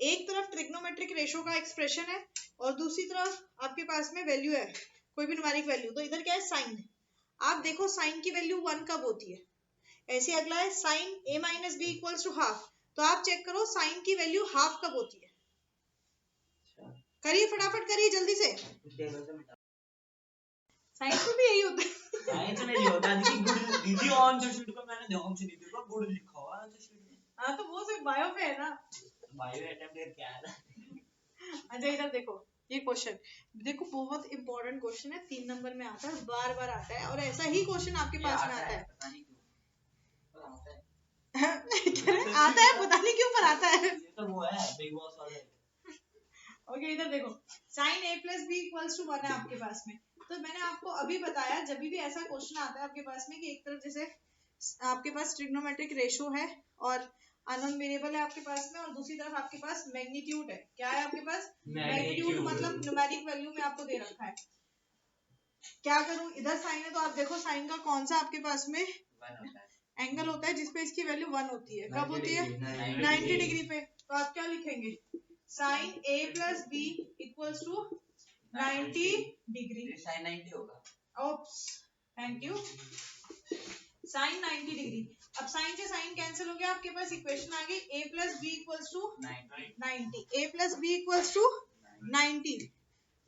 एक तरफ ट्रिग्नोमेट्रिक रेशो का एक्सप्रेशन है और दूसरी तरफ आपके पास में वैल्यू है कोई भी न्यूमेरिक वैल्यू। तो इधर क्या है साइन। आप देखो साइन की वैल्यू 1 कब होती है। ऐसे अगला है sine a minus B equals to half. तो आप चेक करो साइन की वैल्यू हाफ कब होती है। करिए फटाफट करिए जल्दी से। साइंस में भी यही होता है। साइंस में नहीं होता दीदी ऑन द शीट को मैंने ध्यान से नहीं देखा गुड लिखा हुआ है शीट में। हां तो वो सिर्फ बायो पे है ना। बायो अटेम्प्ट क्या है। अच्छा इधर देखो ये क्वेश्चन देखो बहुत इंपॉर्टेंट क्वेश्चन है 3 नंबर में आता है बार बार आता है और ऐसा ही क्वेश्चन आपके पास में आता है। पता नहीं क्यों आता है पता नहीं क्यों पर आता है। ये तो वो है बिग बॉस वाले। ओके इधर देखो sin a plus b equals to 1 है आपके पास में। तो मैंने आपको अभी बताया जब भी ऐसा क्वेश्चन आता है आपके पास में कि एक तरफ जैसे आपके पास ट्रिग्नोमेट्रिक रेशो है और अननोन वेरिएबल है आपके पास में और दूसरी तरफ आपके पास मैग्नीट्यूड है। क्या है आपके पास मैग्नीट्यूड मतलब न्यूमेरिक वैल्यू में आपको दे रखा है। क्या करूं इधर साइन है तो आप देखो साइन का कौन सा आपके पास में एंगल होता है जिसपे इसकी वैल्यू 1 होती है। कब होती है 90 डिग्री पे। तो आप क्या लिखेंगे sine a plus B equals to 90 degree. sin 90 होगा। Oops thank you sine 90 degree. अब साइन से साइन कैंसिल हो गया आपके पास इक्वेशन आ गई a plus B equals to 90। a plus B equals to 90।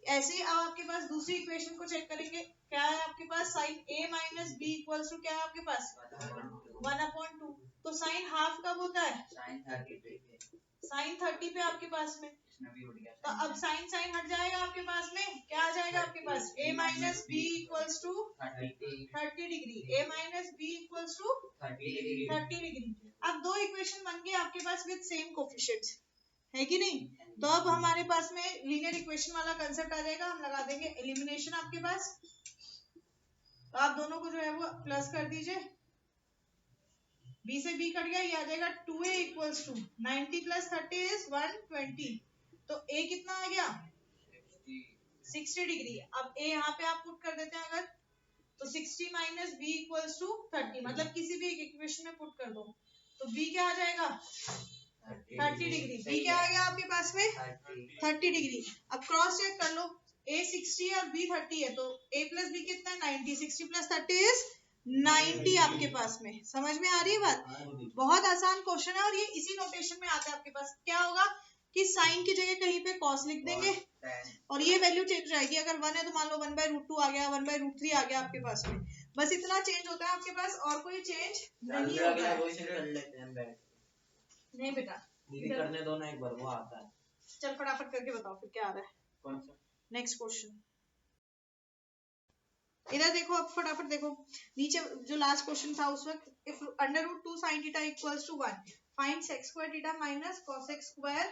ऐसे ही अब आपके पास दूसरी इक्वेशन को चेक करेंगे। क्या है आपके पास sine a minus B equals to क्या है आपके पास 1/2। तो साइन हाफ कब होता है साइन 30 पे आपके पास में। तो अब साइन साइन हट जाएगा आपके पास में क्या आ जाएगा आपके पास a minus B equals to 30 degree. a minus B equals to 30 degree. अब दो इक्वेशन बन गए आपके पास विद सेम कोफिशिएंट्स है कि नहीं। तो अब हमारे पास में लीनियर इक्वेशन वाला कंसेप्ट आ जाएगा। हम लगा देंगे एलिमिनेशन आपके पास। तो आप दोनों को जो है वो प्लस कर दीजिए b से b कट गया, ये आ जाएगा 2a equals to 90 plus 30 is 120, तो a कितना आ गया 60 डिग्री। अब a यहाँ पे आप पुट कर देते हैं अगर, तो 60 माइनस बी इक्वल्स टू 30, मतलब किसी भी एक इक्वेशन में पुट कर दो, तो b क्या आ जाएगा 30 डिग्री। b क्या आ गया आपके पास में 30 डिग्री। अब क्रॉस चेक कर लो, a 60 है और b 30 है, तो a प्लस b कितना है 90, 60 प्लस 30 इज 90 आपके पास में। समझ में आ रही है बात? बहुत आसान क्वेश्चन है और ये इसी नोटेशन में आता है आपके पास। क्या होगा कि साइन की जगह कहीं पे कॉस लिख देंगे और ये वैल्यू चेंज जाएगी। अगर 1 है तो मान लो 1/√2 आ गया, 1/√3 आ गया आपके पास में। बस इतना चेंज होता है आपके पास, और कोई चेंज नहीं होता है। नहीं बेटा, दीदी करने दो ना एक बार, वो आता है। चल फटाफट करके बताओ फिर क्या आ रहा है। कौन सा? नेक्स्ट क्वेश्चन इधर देखो, अब फटाफट देखो नीचे जो लास्ट क्वेश्चन था उस वक्त, if √2 sin theta equals to 1, find sec square theta minus cos square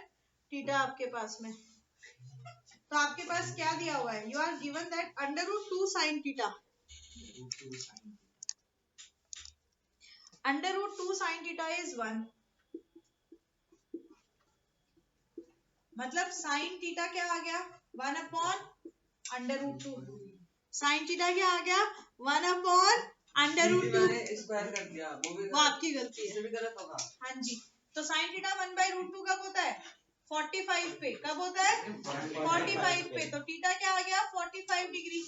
theta आपके पास में। तो आपके पास क्या दिया हुआ है, you are given that √2 sin theta, √2 sin theta is 1, मतलब साइन थीटा क्या आ गया 1/√2, साइन थीटा क्या आ गया 1/√2, स्क्वायर कर दिया, वो आपकी गलती है, भी गलत होगा। हाँ जी। तो साइन थीटा 1/√2 कब होता है 45 पे, कब होता है 45 पे, तो थीटा क्या आ गया 45 डिग्री,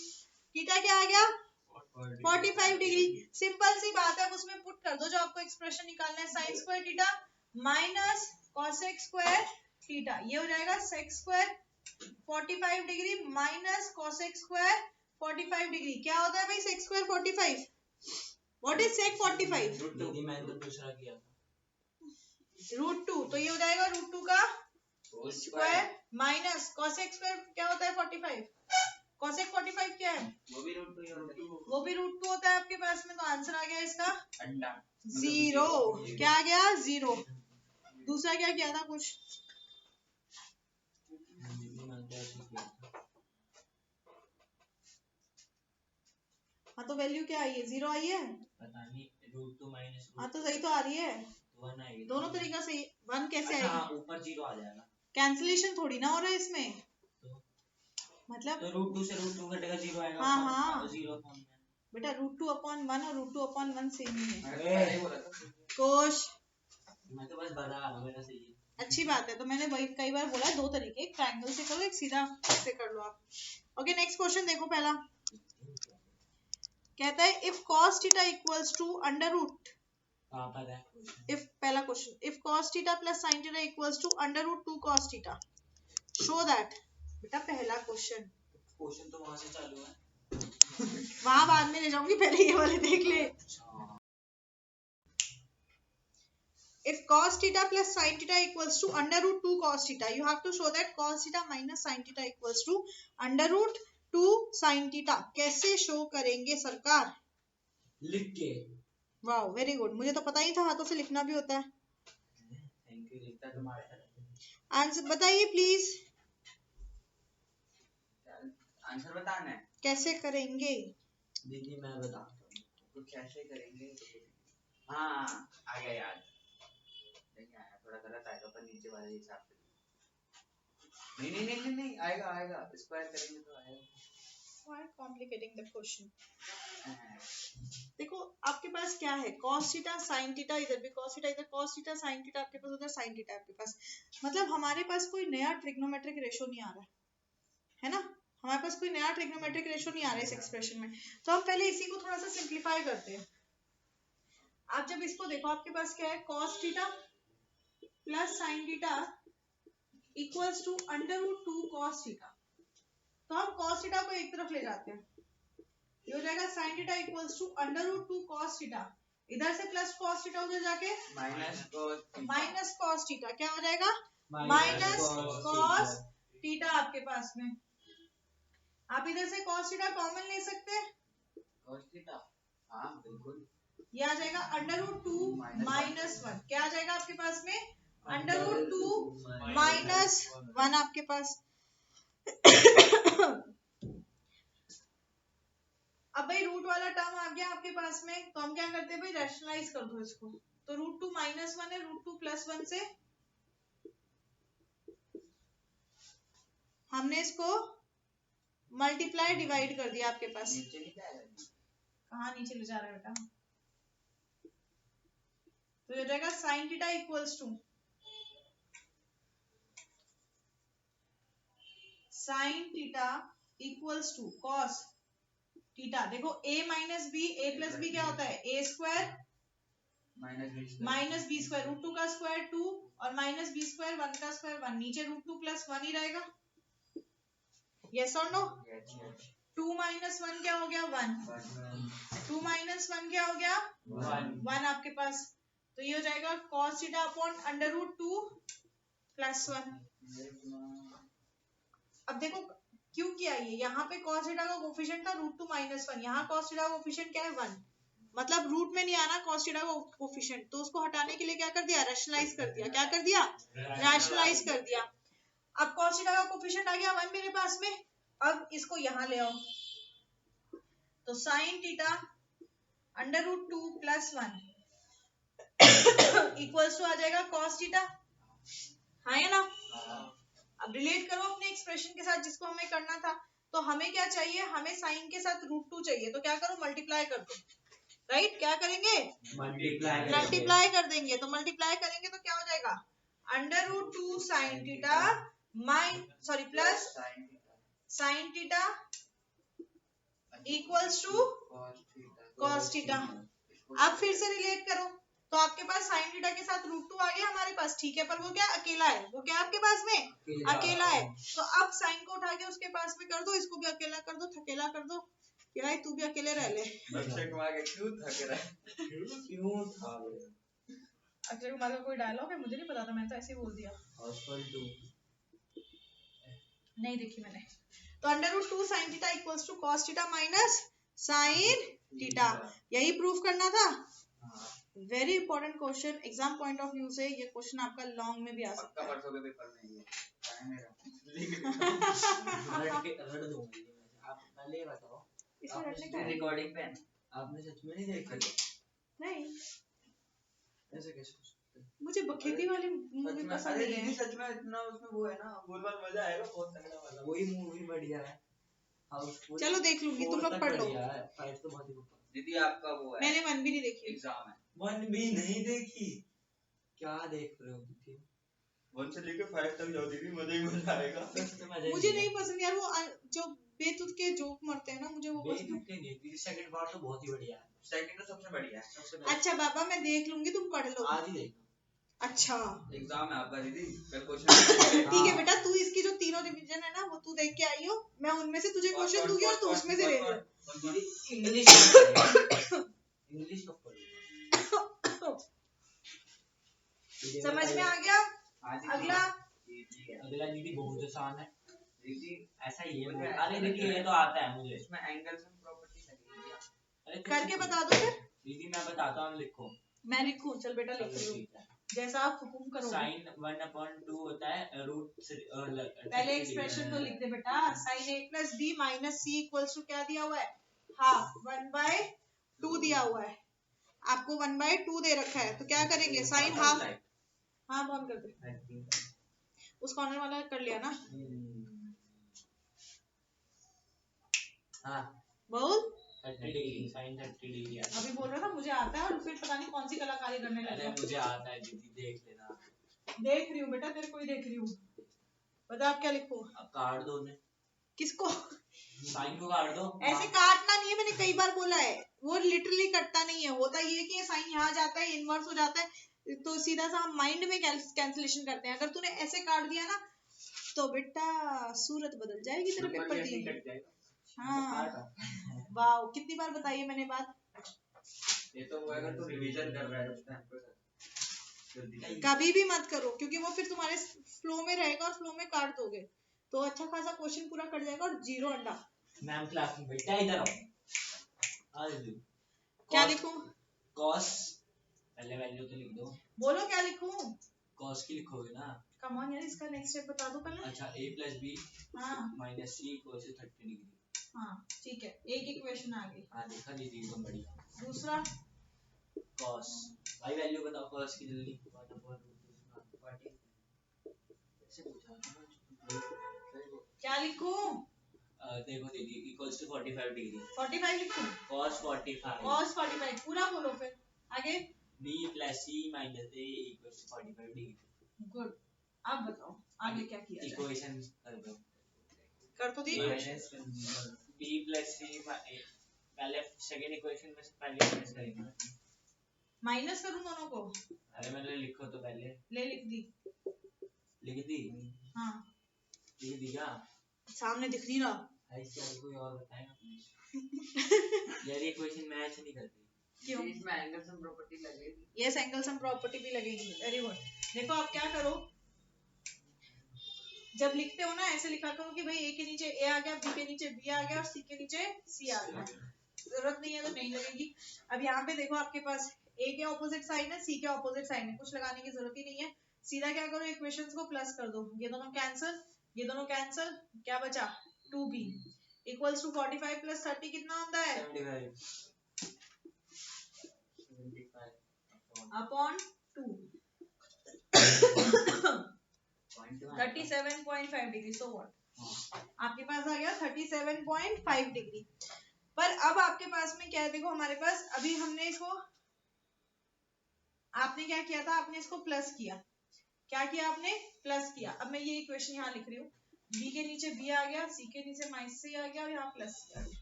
थीटा क्या आ गया 45 डिग्री। सिंपल सी बात है, उसमें पुट कर दो जो आपको एक्सप्रेशन निकालना है, sine square theta minus cosec square theta, ये हो जाएगा sec square 45 degree minus cosec square 45 degree. क्या होता है भाई sec square 45? What is sec 45? दीदी मैंने तो दूसरा किया था √2, तो ये हो जाएगा √2 का स्क्वायर माइनस कॉसेक स्क्वायर क्या होता है 45, कॉसेक 45 क्या है वो भी √2 वो भी √2 होता है आपके पास में। तो आंसर आ गया इसका अंडा 0। क्या आ गया 0। दूसरा क्या किया था कुछ, हाँ तो वैल्यू क्या आई है 0 आई है, पता नहीं √2 माइनस हाँ तो सही तो आ रही है, 1 आएगी दोनों तरीका से 1 कैसे अच्छा, आएगी, ऊपर 0 आ जाएगा, कैंसिलेशन थोड़ी ना हो रहा है इसमें, तो मतलब तो √2 से √2 घटेगा 0 आएगा, हाँ हाँ तो 0 फॉर्म में बेटा √2/1 और √2/1 सेम ही है। पहले बोला था कोश मैं तो बस बता रहा हूँ मेरा सही है। अच्छी बात है, तो मैंने वही कई बार बोला दो तरीके, एक ट्रायंगल से करो, एक सीधा से कर लो आप। ओके नेक्स्ट क्वेश्चन देखो, पहला कहता है if cos theta equals to √, कहाँ पर है? इफ पहला question if cos theta plus sin theta equals to √2 cos theta, show that, बेटा पहला क्वेश्चन तो वहां से चालू है, वहां बाद में ले जाऊंगी, पहले ये वाले देख ले। If cos theta plus sin theta equals to √2 cos theta, you have to show that cos theta minus sin theta equals to √2 sin theta। कैसे शो करेंगे सरकार? लिख के। वाह वेरी गुड, मुझे तो पता ही था हाथों से लिखना भी होता है। थैंक यू, लिखता तुम्हारे आंसर बताइए प्लीज, आंसर बताना है कैसे करेंगे? दीदी मैं बताता हूँ तो कैसे करेंगे, हाँ आ गया याद, नहीं आया, थोड़ा गलत आएगा पर नीचे वाले हिसाब से, नहीं आएगा आएगा, स्क्वायर करेंगे तो आएगा। Why complicating the question? देखो आपके पास क्या है, cos थीटा sin थीटा, इधर भी cos थीटा, इधर cos थीटा sin थीटा आपके पास, उधर sin थीटा आपके पास, मतलब हमारे पास कोई नया ट्रिग्नोमेट्रिक रेशो नहीं आ रहा है ना, हमारे पास कोई नया ट्रिग्नोमेट्रिक रेशो नहीं आ रहा है इस एक्सप्रेशन में। तो हम पहले इसी को थोड़ा सा सिंप्लीफाई करते हैं। आप जब इसको देखो आपके पास क्या है, cos theta plus sin theta equals to √2 cos theta, तो हम cos थीटा को एक तरफ ले जाते हैं, ये हो जाएगा sin theta equals to √2 cos theta, इधर से प्लस cos थीटा उधर जाके माइनस cos थीटा, क्या हो जाएगा माइनस cos थीटा आपके पास में। आप इधर से cos थीटा कॉमन ले सकते हैं, cos थीटा, हाँ बिल्कुल, ये आ जाएगा √2 माइनस 1, क्या आ जाएगा आपके पास में √2 माइनस 1 आपके पास। अब भाई रूट वाला टर्म आ गया आपके पास में, तो हम क्या करते हैं भाई, रैशनलाइज कर दो इसको, तो √2 -1 है, √2 + 1 से हमने इसको मल्टीप्लाई डिवाइड कर दिया आपके पास। नीचे नहीं जाएगा? कहाँ नीचे ले जा रहा है बेटा? तो ये हो जाएगा sin theta equals to sin theta equals to cos theta. देखो a - b, a + b क्या होता है? a² - b² √2 का स्क्वायर 2 और -b² 1 का स्क्वायर 1, नीचे √2 + 1 ही रहेगा। यस और नो? 2 - 1 क्या हो गया? 1। 2 - 1 क्या हो गया? 1 आपके पास। तो ये हो जाएगा cos थीटा अपॉन √2 + 1। अब देखो क्यों किया ये, यहाँ पे cos थीटा का कोफिशिएंट था √2 - 1, यहाँ cos थीटा का कोफिशिएंट क्या है? 1। मतलब रूट में नहीं आना cos थीटा का कोफिशिएंट, तो उसको हटाने के लिए क्या कर दिया? रैशनलाइज कर दिया। क्या कर दिया? रैशनलाइज कर दिया। अब cos थीटा का कोफिशिएंट आ गया 1 मेरे पास में। अब इसको यहाँ ले आओ, तो sin थीटा √2 + 1 इक्वल्स टू आ जाएगा cos थीटा। हाँ या ना? अब रिलेट करो अपने एक्सप्रेशन के साथ जिसको हमें करना था। तो हमें क्या चाहिए? हमें साइन के साथ √2 चाहिए, तो क्या करो? मल्टीप्लाई कर दो। राइट? क्या करेंगे? मल्टीप्लाई कर देंगे। तो मल्टीप्लाई करेंगे तो क्या हो जाएगा? √2 sin theta plus sin theta equals to cos theta. अब फिर से रिलेट करो, तो आपके पास sin थीटा के साथ √2 आ गया हमारे पास, ठीक है। पर वो क्या अकेला है? वो क्या आपके पास में अकेला है। तो अब साइन को उठा के उसके पास में कर दो, इसको भी अकेला कर दो, थकेला कर दो। कि भाई तू भी अकेले रह ले। अक्षय कुमार के क्यों थक रहा है? क्यों था? अक्षय कुमार का कोई डायलॉग है? मुझे नहीं पता था, मैं तो ऐसे ही बोल दिया। नहीं देखी मैंने। तो √2 sin theta equals to cos theta minus sin theta, यही प्रूफ करना था। Very important question, exam point of view से ये क्वेश्चन आपका लॉन्ग में भी आ सकता है। परसों के पेपर में ये टाइम मेरा रट दूंगी। आप पहले बताओ, इसमें रटने का रिकॉर्डिंग पे आपने सच में नहीं देखा? नहीं, ऐसे कैसे? मुझे बखेती वाली मूवी पसंद नहीं है। सच में इतना उसमें वो है ना, बोलबाल मजा आएगा बहुत तगड़ा वाला। वही मूवी बढ़िया है। चलो देख लूंगी, तुम लोग पढ़ लो। फाइट तो बहुत ही दीदी आपका वो है, मैंने 1 भी नहीं देखी। एग्जाम है। 1 भी नहीं देखी? क्या देख रहे हो दीदी? 1 से लेकर 5 तक जाओ दीदी, मजा ही मजा आएगा। मुझे नहीं पसंद यार वो जो बेतुत के जोक मरते हैं ना, मुझे वो पसंद नहीं। सेकंड पार्ट तो बहुत ही बढ़िया है। सेकंड तो सबसे बढ़िया है, सबसे है। अच्छा बाबा मैं देख लूंगी, तुम पढ़ लो। आज ही देखना। अच्छा एग्जाम है आपका दीदी, कल क्वेश्चन। ठीक है बेटा, तू इसकी जो तीनों रिवीजन है ना वो तू देख के आई हो, मैं उनमें से तुझे क्वेश्चन दूंगी और तू उसमें से ले ले। इंग्लिश इंग्लिश कब पढ़ूंगा? समझ में आ गया? अगला अगला दीदी बहुत आसान है दीदी, ऐसा ही है। अरे दीदी ये तो आता है मुझे। इसमें एंगल्स एंड प्रॉपर्टी लगेगी। अरे करके बता दो फिर। दीदी मैं बताता हूँ, लिखो। मैं लिखूं? चल बेटा लिख रही हूँ, जैसा आप हुकुम करो। sin 1/2 होता है पहले एक्सप्रेशन तो लिख दे बेटा। sin a + b - c = क्या दिया हुआ है? हाफ 1/2 दिया हुआ है। आपको 1/2 दे रखा है, तो क्या करेंगे? sin half. हाँ बंद कर दे, उस कॉर्नर वाला कर लिया ना। हाँ बोल। 30 डिग्री, sin 30 डिग्री। अभी बोल रहा था मुझे आता है और फिर पता नहीं कौन सी कलाकारी करने लगा। मुझे आता है दीदी, देख लेना। देख रही हूँ बेटा, तेरे को ही देख रही हूँ। बता आप क्या लिखूं? अब काट दो ने। किसको? साइन को काट दो। ऐसे काटना नहीं है, मैंने कई बार बोला है, वो लिटरली कटता नहीं है। होता ये कि साइन यहाँ जाता है, इनवर्स हो जाता है, तो सीधा सा हम माइंड में कैंसिलेशन करते हैं। अगर तूने ऐसे काट दिया ना तो बेटा सूरत बदल जाएगी तेरे पेपर की। हाँ वाह, कितनी बार बताई है मैंने बात। ये तो वो अगर तू रिवीजन कर रहा है उस टाइम पर कभी भी मत करो, क्योंकि वो फिर तुम्हारे फ्लो में रहेगा और फ्लो में काट दोगे तो अच्छा खासा क्वेश्चन पूरा कट जाएगा और 0 अंडा। मैम क्लास में बेटा इधर आओ। क्या लिखूं? cos पहले वैल्यू तो लिख दो। बोलो क्या लिखूं? cos की लिखोगे ना? कम ऑन यार, इसका नेक्स्ट स्टेप बता दो पहले। अच्छा a + b हाँ - c = 30 डिग्री। हाँ ठीक है, एक इक्वेशन आ गई। हाँ देखा दीदी एकदम बढ़िया। दूसरा cos भाई वैल्यू बताओ cos की जल्दी 1/√2 ऐसे पूछा था क्या लिखूं? देखो दीदी इक्वल्स टू 45 डिग्री 45 लिखूं? cos 45 cos 45 पूरा बोलो फिर आगे। b plus c minus a equals to 45 degree. Good, अब बताओ आगे क्या किया जाए? इक्वेशन कर दो। कर तो दी। माइनस b प्लस c पहले सेकंड इक्वेशन में से पहले माइनस करेंगे। माइनस करूं दोनों को? अरे मैंने लिखो तो पहले ले लिख दी। लिख दी। हाँ लिख दी क्या? सामने दिख रही ना। ऐसे कोई और बताएगा यार ये क्वेश्चन मैच नहीं करती। क्यों? इसमें एंगल सम प्रॉपर्टी लगेगी। यस एंगल सम प्रॉपर्टी भी लगेगी। Very good. देखो आप क्या करो, जब लिखते हो ना ऐसे लिखा करो कि भाई ए के नीचे ए आ गया, बी के नीचे बी आ गया और सी के नीचे सी आ गया। जरूरत नहीं है तो नहीं लगेगी। अब यहाँ पे देखो आपके पास ए के ऑपोजिट साइन है, सी के ऑपोजिट साइन है, कुछ लगाने की जरूरत ही नहीं है। सीधा क्या करो, इक्वेशंस को प्लस कर दो, ये दोनों कैंसिल, ये दोनों कैंसिल, क्या बचा 2b इक्वल्स टू 45 प्लस 30 कितना होता है 75 अपॉन 2 37.5 डिग्री। सो व्हाट आपके पास आ गया 37.5 डिग्री। पर अब आपके पास में क्या है, देखो हमारे पास अभी हमने इसको, आपने क्या किया था, आपने इसको प्लस किया। क्या किया आपने? प्लस किया। अब मैं ये इक्वेशन यहाँ लिख रही हूँ, b के नीचे b आ गया, c के नीचे माइनस c आ गया और यहाँ प्लस c आ गया।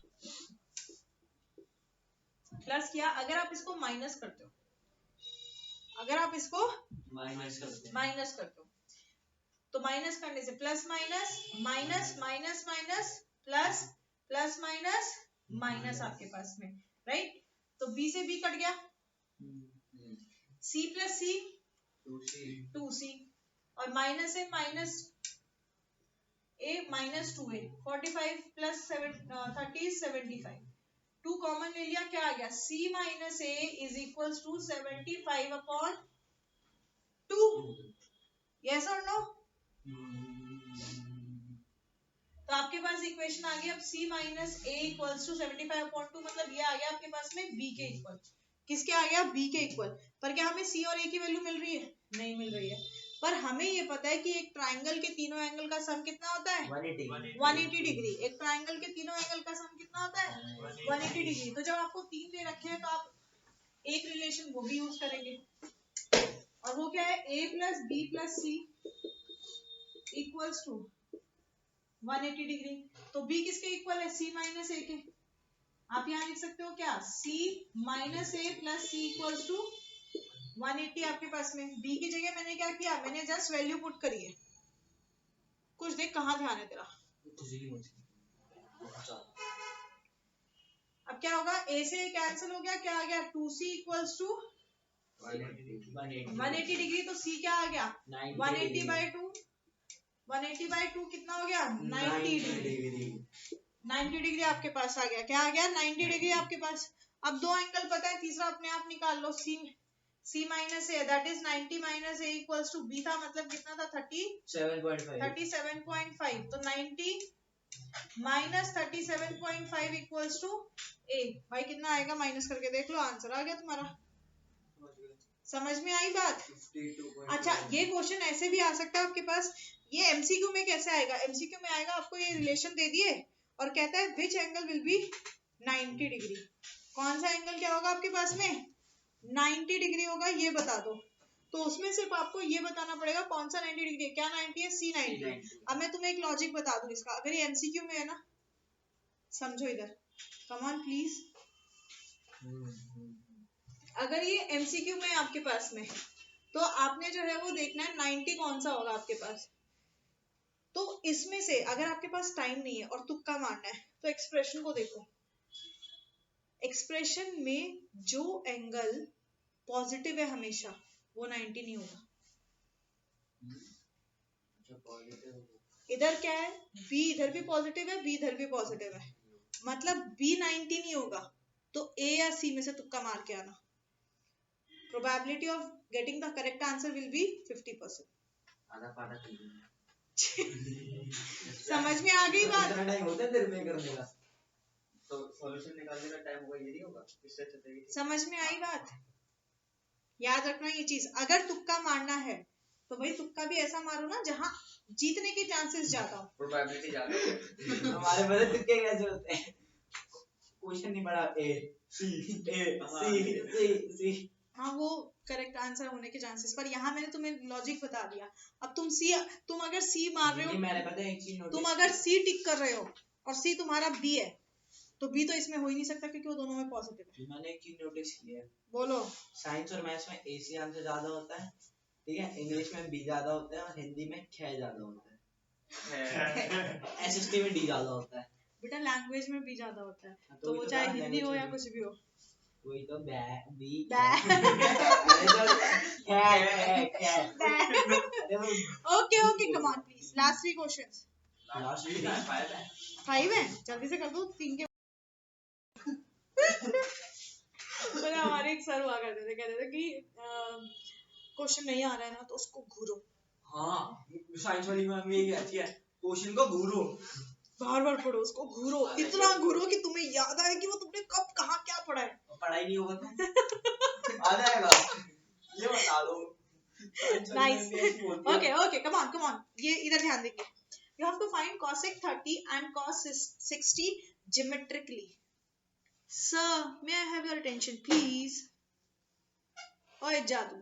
प्लस किया। अगर आप इसको माइनस करते हो, अगर आप इसको माइनस करते हो तो माइनस करने से plus minus minus minus minus plus plus minus minus आपके पास में, राइट? तो b से b कट गया, c प्लस c 2c और माइनस है minus a minus 2a 45 plus 30 75 2 common ले लिया, क्या आ गया c minus a is equals to 75 upon 2। Yes और नो? तो आपके पास इक्वेशन आ गई अब c minus a equals to 75 upon 2, मतलब ये आ गया आपके पास में b के इक्वल। किसके आ गया? b के इक्वल। पर क्या हमें c और a की वैल्यू मिल रही है? नहीं मिल रही है। पर हमें ये पता है कि एक ट्राइंगल के तीनों एंगल का सम कितना होता है 180 डिग्री। एक ट्राइंगल के तीनों एंगल का सम कितना होता है 180 डिग्री। तो जब आपको तीन दे रखे हैं तो आप एक रिलेशन वो भी यूज करेंगे, और वो क्या है a plus B plus C equals to 180 degree. तो b किसके इक्वल है? c माइनस a के। आप यहाँ लिख सकते हो क्या, c minus a plus C equals to 180 आपके पास में। b की जगह मैंने क्या किया, मैंने जस्ट वैल्यू पुट करी है। कुछ देख कहाँ ध्यान है तेरा। अब क्या होगा, a से कैंसिल हो गया, क्या आ गया 2c इक्वल्स टू 180 डिग्री। तो c क्या आ गया 180 बाई 2, 180 बाई 2 कितना हो गया 90 डिग्री। 90 डिग्री आपके पास आ गया। क्या आ गया 90 डिग्री आपके पास। अब दो एंगल पता है, तीसरा अपने आप निकाल लो। c minus A that is 90 minus A equals to b था, मतलब कितना था 37.5। तो 90 माइनस 37.5 इक्वल्स टू a। भाई कितना आएगा, माइनस करके देख लो, आंसर आ गया तुम्हारा। समझ में आई बात? अच्छा ये क्वेश्चन ऐसे भी आ सकता है आपके पास, ये एमसीक्यू में कैसे आएगा, एमसीक्यू में आएगा आपको ये रिलेशन दे दिए और कहता है which angle will be 90 degree. कौन सा एंगल क्या होगा आपके पास में 90 डिग्री होगा, ये बता दो। तो उसमें सिर्फ आपको ये बताना पड़ेगा कौन सा 90 डिग्री है। क्या 90 है? C 90 है। अब मैं तुम्हें एक लॉजिक बता दूं इसका, अगर ये एमसीक्यू में है ना, समझो इधर, कम ऑन प्लीज। अगर ये एमसीक्यू में है आपके पास में, तो आपने जो है वो देखना है 90 कौन सा होगा आपके पास। तो इसमें से अगर आपके पास टाइम नहीं है और तुक्का मारना है, तो एक्सप्रेशन को देखो। एक्सप्रेशन में जो एंगल पॉजिटिव है हमेशा वो 90 नहीं होगा। इधर क्या है, b इधर भी पॉजिटिव है, b इधर भी पॉजिटिव है, मतलब b 90 नहीं होगा। तो a या c में से तुक्का मार के आना। Probability of getting the correct answer will be 50%। समझ में आ गई बात? टाइम होता है तेरे में करने का, तो सॉल्यूशन निकालने का टाइम होगा, ये नहीं होगा। इससे अच्छा तरीके समझ में आई बात? याद रखना ये चीज। अगर तुक्का मारना है तो भाई तुक्का भी ऐसा मारो ना जहाँ जीतने के चांसेस ज्यादा हो, प्रोबेबिलिटी ज्यादा है। हमारे पता तुक्के कैसे होते हैं, क्वेश्चन नहीं पढ़ा, ए सी। हाँ वो करेक्ट आंसर होने के चांसेस, पर यहाँ मैंने तुम्हें लॉजिक बता दिया। अब तुम अगर सी मार रहे हो, मैंने पता है एक चीज नोटिस, तुम अगर सी टिक कर रहे हो और सी तुम्हारा बी है तो बी तो इसमें हो ही नहीं सकता क्योंकि वो दोनों में पॉजिटिव है। मैंने एक चीज नोटिस की है, बोलो। साइंस और मैथ्स में एसी आंसर ज्यादा होता है, ठीक है, इंग्लिश में बी ज्यादा होता है और हिंदी में ख ज्यादा होता है, एसएसटी में डी ज्यादा होता है। बेटा लैंग्वेज में भी ज्यादा होता है, तो तो वही वो तो चाहे कहा, हिंदी हो language या में कुछ भी हो। वही तो B okay okay come on please, last 3 questions. Last week 5 है, जल्दी से कर दो 3 के। पर हमारे एक सर हुआ करते थे, कहते थे कि क्वेश्चन नहीं आ रहा है ना तो उसको घूरो। हाँ, साइंस वाली मैम यही कहती है, क्वेश्चन को घूरो, बार बार पढ़ो उसको, घूरो, इतना घूरो कि तुम्हें याद आए कि वो तुमने कब कहाँ क्या पढ़ा है। पढ़ाई नहीं होगा तो आ जाएगा, ये बता दो। Nice, okay okay come on, ये इधर ध्यान देंगे। You have to find cosec 30 and cos 60 geometrically. Sir, may I have your attention, please? ओए जादू।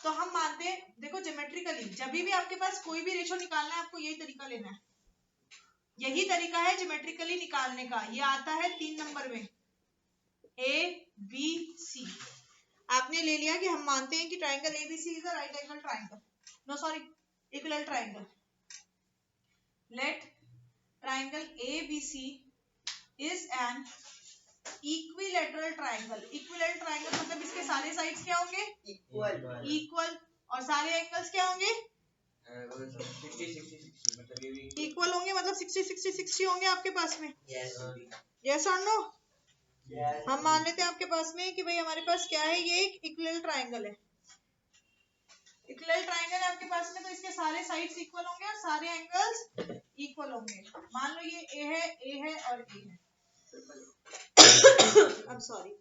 तो हम मानते हैं, देखो ज्योमेट्रिकली जब भी आपके पास कोई भी रेशो निकालना है आपको यही तरीका लेना है, यही तरीका है ज्योमेट्रिकली निकालने का। ये आता है 3 नंबर में, ए बी सी। आपने ले लिया कि हम मानते हैं कि triangle ABC is a right angle triangle, no sorry equilateral triangle. Let triangle ABC is an equilateral triangle. Equilateral triangle मतलब इसके सारे साइड्स क्या होंगे? इक्वल। और सारे एंगल्स क्या होंगे? 60 मतलब ये भी इक्वल होंगे, मतलब 60 होंगे आपके पास में। यस और नो? हम मान लेते हैं आपके पास में कि भाई हमारे पास क्या है, ये एक इक्विलेटरल ट्राइंगल है। इक्विलेटरल ट्राइंगल है आपके पास में, तो इसके सारे साइड्स इक्वल होंगे और सारे एंगल्स इक्वल होंगे। मान लो ये ए है और ए है। I'm sorry,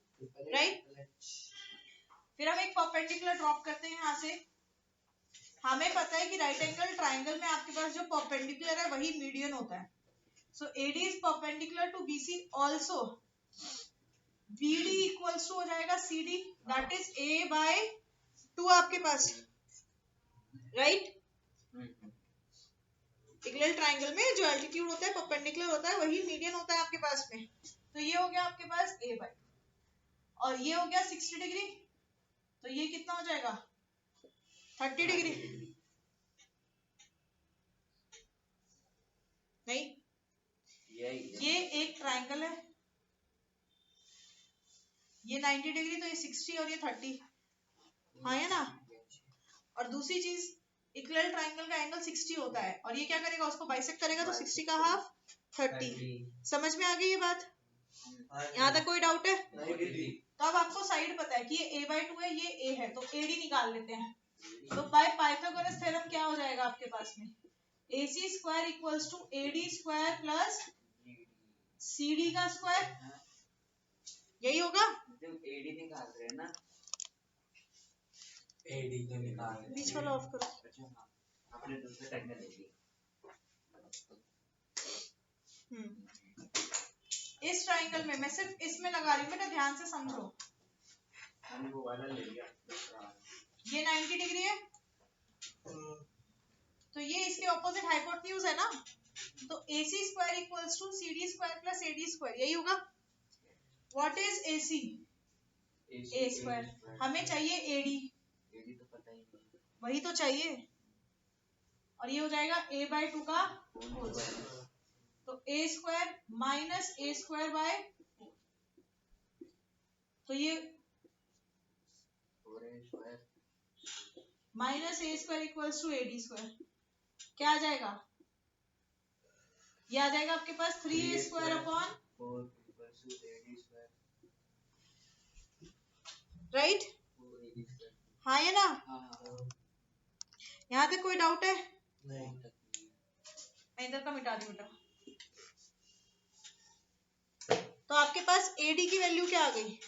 right? फिर हम एक परपेंडिकुलर ड्रॉप करते हैं यहाँ से। हमें पता है कि राइट एंगल ट्राइंगल में आपके पास जो परपेंडिकुलर है वही मीडियन होता है। So AD is perpendicular to BC also. BD equals to हो जाएगा CD, दैट इज A/2 आपके पास, राइट? इक्विलेटरल ट्राइंगल में जो एल्टीट्यूड होता है परपेंडिकुलर होता है वही मीडियन होता है आपके पास में। तो ये हो गया आपके पास A/2 और ये हो गया 60 डिग्री, तो ये कितना हो जाएगा? 30 डिग्री। नहीं, ये एक ट्राइंगल है, ये 90 डिग्री, तो ये 60 और ये 30, हाँ है ना? और दूसरी चीज, इक्विलेटरल ट्राइंगल का एंगल 60 होता है और ये क्या करेगा, उसको बाइसेक्ट करेगा, तो 60 का हाफ 30। समझ में आ गई ये बात? यहाँ तक कोई डाउट है? तो अब आपको साइड पता है कि ये A/2 है, ये A है, तो AD निकाल लेते हैं। तो बाय पाइथागोरस थ्योरम क्या हो जाएगा आपके पास में? AC square equals to AD square plus CD का स्क्वायर, यही होगा। AD निकाल रहे हैं ना, AD तो निकाल रहे हैं। बीच वाला ऑफ करो। आपने दूसरे टाइम में देखी। इस ट्राइंगल में मैं सिर्फ इसमें लगा रही हूँ, बेटा ध्यान से समझो। मैंने वो वाला ले लिया। ये 90 डिग्री है, तो ये इसके ऑपोजिट हाइपोटेन्यूज है ना, तो AC square equals to CD square plus AD square, यही होगा। What is AC? A square. हमें चाहिए AD, तो पता ही नहीं, वही तो चाहिए, और ये हो जाएगा A/2 का होल स्क्वायर। तो A square minus A square by, तो ये minus A square equals to AD square, क्या आ जाएगा? ये आ जाएगा आपके पास 3A स्क्वायर अपॉन, राइट? हाँ है ना? यहाँ पे कोई डाउट है? नहीं। मैं इधर का मिटा दूं बेटा। तो आपके पास AD की वैल्यू क्या आ गई?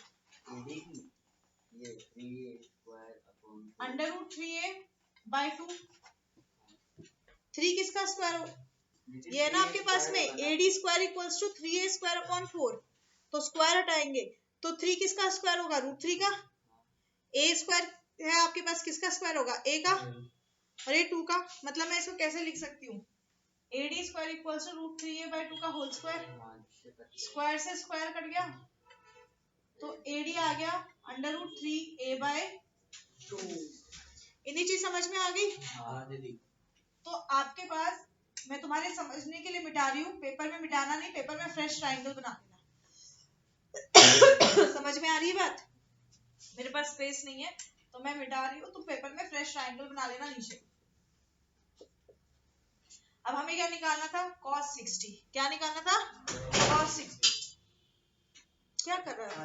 3a/2। 3 किसका स्क्वायर हो, ये है ना आपके पास में AD² इक्वल्स टू 3a² / 4। तो स्क्वायर हटाएंगे तो 3 किसका स्क्वायर होगा, √3 का। a² है आपके पास, किसका स्क्वायर होगा, a का, और ये 2 का। मतलब मैं इसको कैसे लिख सकती हूँ, AD² इक्वल्स टू √3a/2 का होल स्क्वायर। स्क्वायर से स्क्वायर कट गया तो AD आ गया √3a/2। इतनी चीज समझ में आ गई। तो आपके पास, मैं तुम्हारे समझने के लिए मिटा रही हूँ, पेपर में मिटाना नहीं, पेपर में फ्रेश ट्रायंगल बना देना। समझ में आ रही है बात, मेरे पास स्पेस नहीं है तो मैं मिटा रही हूँ, तो पेपर में फ्रेश ट्रायंगल बना लेना नीचे। अब हमें क्या निकालना था, cos 60। क्या निकालना था, cos 60। क्या कर रहा है,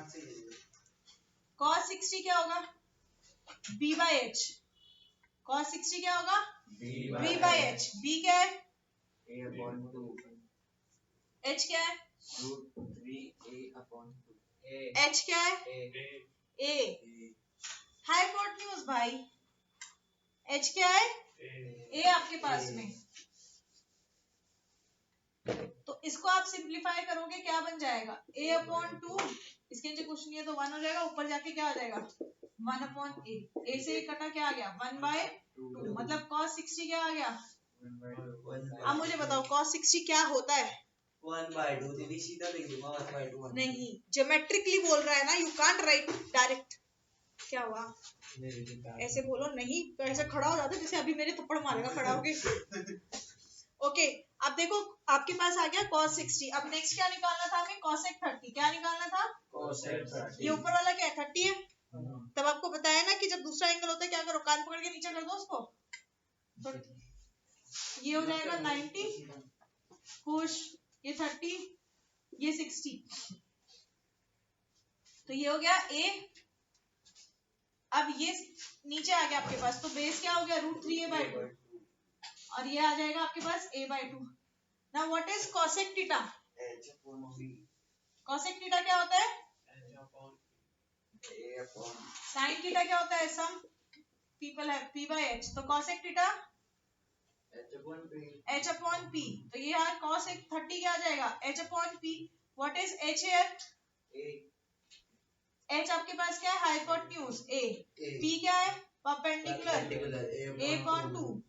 cos 60 क्या होगा, b/h। cos 60 क्या होगा, b/h। b क्या है, a/2। h क्या है, √3a/2। h क्या है, a। हाइपोटेन्यूज भाई, h क्या है, a आपके पास में। तो इसको आप सिंप्लीफाई करोगे, क्या बन जाएगा, a/2। इसके नीचे कुछ नहीं है तो 1 हो जाएगा, ऊपर जाके क्या आ जाएगा, 1/a। a से कटा क्या आ गया, 1/2। मतलब cos 60 क्या आ गया। अब मुझे बताओ cos 60 क्या होता है, 1/2। दीदी सीधा लिख दूंगा 1/2। नहीं, ज्योमेट्रिकली बोल रहा है ना, यू कांट राइट डायरेक्ट। क्या हुआ, ऐसे बोलो, नहीं तो ऐसे खड़ा हो जाता जैसे अभी मेरे थप्पड़ मारेगा खड़ा होके। ओके, अब देखो आपके पास आ गया cos 60। अब नेक्स्ट क्या निकालना था हमें, cosec 30। क्या निकालना था, cosec 30। ये ऊपर वाला क्या है, 30 है। तब आपको बताया ना कि जब दूसरा एंगल होता है क्या करो, कान पकड़ के नीचे कर दो उसको, तो ये हो जाएगा 90, खुश, ये 30, ये 60। तो ये हो गया a। अब ये नीचे आ गया आपके पास, तो बेस क्या हो गया, √3a/2, और ये आ जाएगा आपके पास a/2। Now what is cosec theta, cosec theta क्या होता है, sin थीटा क्या होता है, सम पीपल है p/h। तो cosec थीटा h/p। तो ये यहाँ cosec 30 क्या आ जाएगा, h/p। What is h here, h आपके पास क्या है, हाइपोटेन्यूज a। p क्या है, परपेंडिकुलर a/2।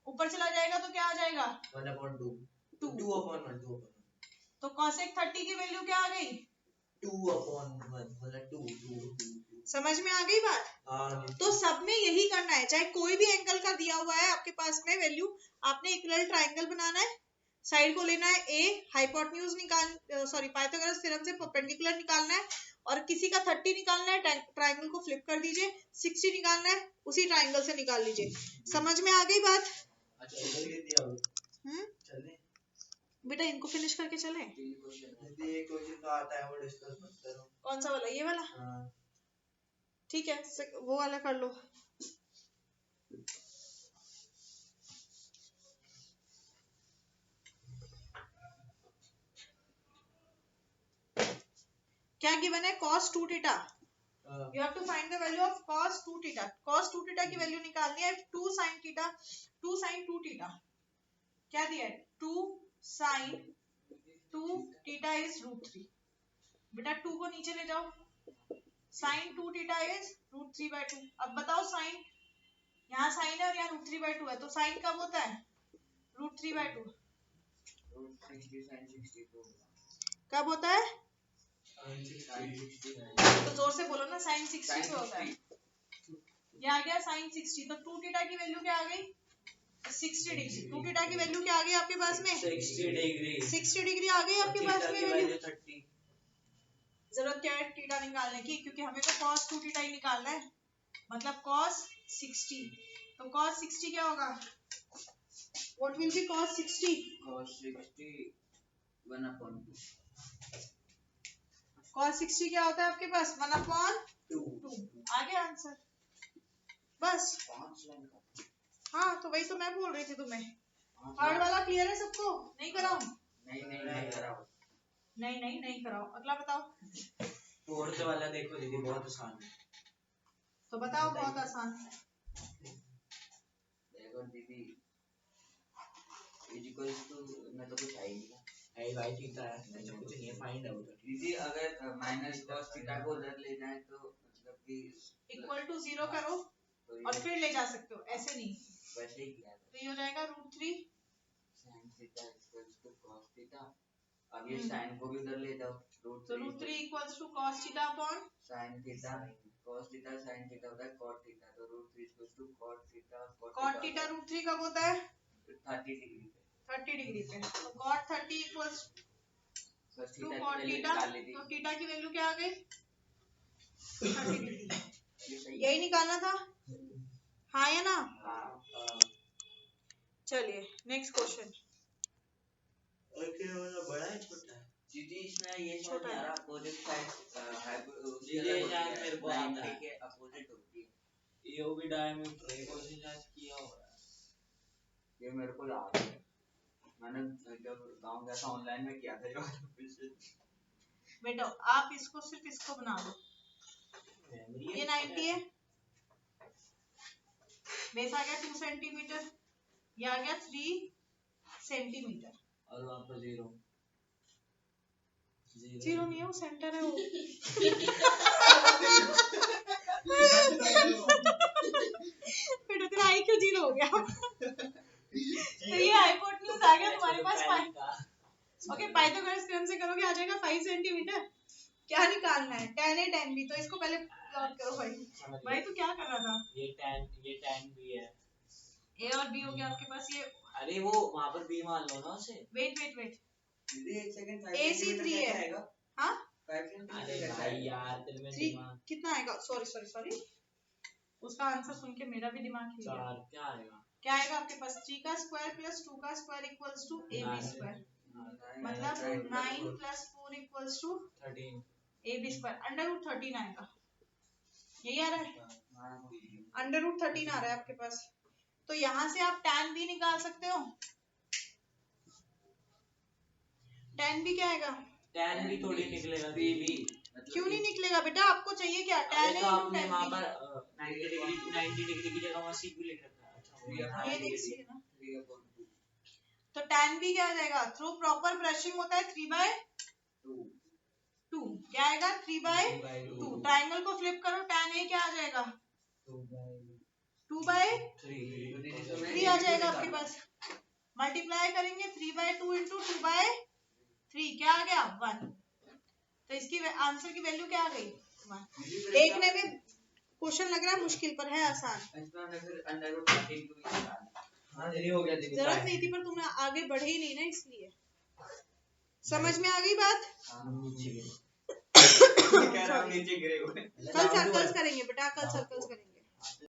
ऊपर चला जाएगा तो क्या आ जाएगा, 1/2। तो cosec 30 की वैल्यू क्या आ गई, 2/1 2। समझ में आ गई बात। तो सब में यही करना है, चाहे कोई भी एंगल का दिया हुआ है आपके पास में वैल्यू, आपने इक्वल ट्रायंगल बनाना है, साइड को लेना है a, हाइपोटेन्यूज निकाल सॉरी पाइथागोरस थ्योरम से परपेंडिकुलर निकालना है, और किसी का 30 निकालना है, ट्रायंगल को फ्लिप कर दीजिए, 60 निकालना है, उसी ट्रायंगल से निकाल लीजिए। समझ में आ गई बात। बेटा इनको फिनिश करके चले, क्वेश्चन तो आता है वो डिस्कस मत करो। कौन सा वाला, ये वाला, ठीक है वो वाला कर लो। क्या गिवन है, cos 2 theta. You have to find the value of cos 2 theta। cos 2 theta की वैल्यू निकालनी है, 2 sin theta, 2 sin 2 theta। क्या दिया है, 2 sin 2 theta is √3। बेटा 2 को नीचे ले जाओ, sin 2 theta is √3/2। अब बताओ sin, यहाँ sin है और यहाँ √3/2 है, तो sin कब होता है, √3/2। कब होता है, तो जोर से बोलो ना, sin 60 पे होता है। ये आ गया sin 60। तो 2 थीटा की वैल्यू क्या आ गई, 60 डिग्री। 2 थीटा की वैल्यू क्या आ गई आपके पास में, 60 डिग्री आ गई आपके पास में वैल्यू। जरूरत क्या है थीटा निकालने की, क्योंकि हमें तो cos 2 थीटा ही निकालना है, मतलब cos 60। तो cos 60 क्या होगा, what will be cos 60, cos 60 1/2। cos 60 क्या होता है आपके पास, 1/2। आ गया आंसर, बस। 5 लाइन का, हाँ तो वही तो मैं बोल रही थी तुम्हें। थर्ड वाला क्लियर है सबको, नहीं कराऊं, नहीं कराओ, नहीं कराओ। अगला बताओ, फोर्थ वाला देखो दीदी, बहुत आसान है। तो बताओ, बहुत आसान है। देखो दीदी इज इक्वल्स टू, मैं तो कुछ आएगी है भाई थीटा है, ऐसा कुछ नहीं है, फाइंड आउट है। दीदी अगर माइनस cos थीटा को उधर ले जाए तो मतलब कि इक्वल टू 0 करो तो और ये फिर ले जा सकते हो, ऐसे नहीं। वैसे ही किया तो ये हो जाएगा √3 sin theta equals to cos theta. अब ये sin को भी उधर ले जाओ, तो √3 √3 = cos theta upon sin theta, cos theta sin theta होता है cot थीटा, तो √3 = cot थीटा, cot थीटा √3 कब होता है? 30 डिग्री पे, 30 डिग्री पे। तो cot 30 = बस टू थीटा cot की वैल्यू थीटा, निकाल ली थी। तो थीटा की वैल्यू क्या आ गई? 30 डिग्री। ये सही है। यही निकालना था, हाँ या ना? हाँ चलिए नेक्स्ट क्वेश्चन। ओके वाला बड़ा है छोटा है? दीदी इसमें ये समझ छोटा नहीं आ है। रहा, अपोजिट साइड ये यार मेरे को आता है। के अपोजिट होती है, ये भी डायमीटर है, कोशिश शायद किया हो रहा है। ये मेरे को याद है, मैंने जब गांव गया था ऑनलाइन में किया था ये वाला क्वेश्चन। बेटा आप इसको सिर्फ इसको बना दो, ये 90 है, बेस आ गया 2 सेंटीमीटर, ये आ गया 3 सेंटीमीटर। और वहाँ पर 0 जीरो नहीं है, वो सेंटर है वो। बेटा तेरा IQ 0 हो गया। तो ये हाइपोटेन्यूज आ गया तुम्हारे पास। ओके पाइथागोरस थ्योरम से करोगे, आ जाएगा 5 सेंटीमीटर। क्या निकालना है? tan A tan B, तो इसको पहले प्लॉट करो भाई। भाई तू क्या कर रहा था? ये tan भी है। A और B हो गया आपके पास। ये अरे वो वहाँ पर B मान लो ना उसे। वेट दीदी एक सेकंड, AC 3 है। हाँ अरे भाई यार तेरे में 3 दिमाग कितना आएगा? सॉरी उसका आंसर सुन के मेरा भी दिमाग हिल गया। 4 क्या आएगा? क्या आएगा आपके पास? 3 का स्क्वायर प्लस 2 का square equals to AB square, मतलब 9 plus 4 equals to 13 AB square. √13 आएगा, यही आ रहा है, √13 आ रहा है आपके पास। तो यहाँ से आप tan B निकाल सकते हो। tan B क्या आएगा? tan भी थोड़ी निकलेगा भी। क्यों नहीं निकलेगा बेटा? आपको चाहिए क्या? tan A तो आपने tan वहाँ B। पर 90 डिग्री की जगह वहाँ सीख भी लिख रखा है। अच्छा ये देखिए ना, तो tan B क्या आ जाएगा? थ्रू प्रॉपर ब्रशिंग होता है 3/2। क्या आएगा? 3/2। ट्राइंगल को फ्लिप करो, tan A क्या आ जाएगा? 2/3 आ जाएगा आपके पास। मल्टीप्लाई करेंगे 3/2 इंटू 2/3, क्या आ गया? 1। तो इसकी आंसर की वैल्यू क्या आ गई? 1। देखने में क्वेश्चन लग रहा है मुश्किल, पर है आसान। जरूरत नहीं थी, पर तुमने आगे बढ़े ही नहीं ना, इसलिए। समझ में आ गई बात? कल सर्कल्स करेंगे बेटा, कल सर्कल्स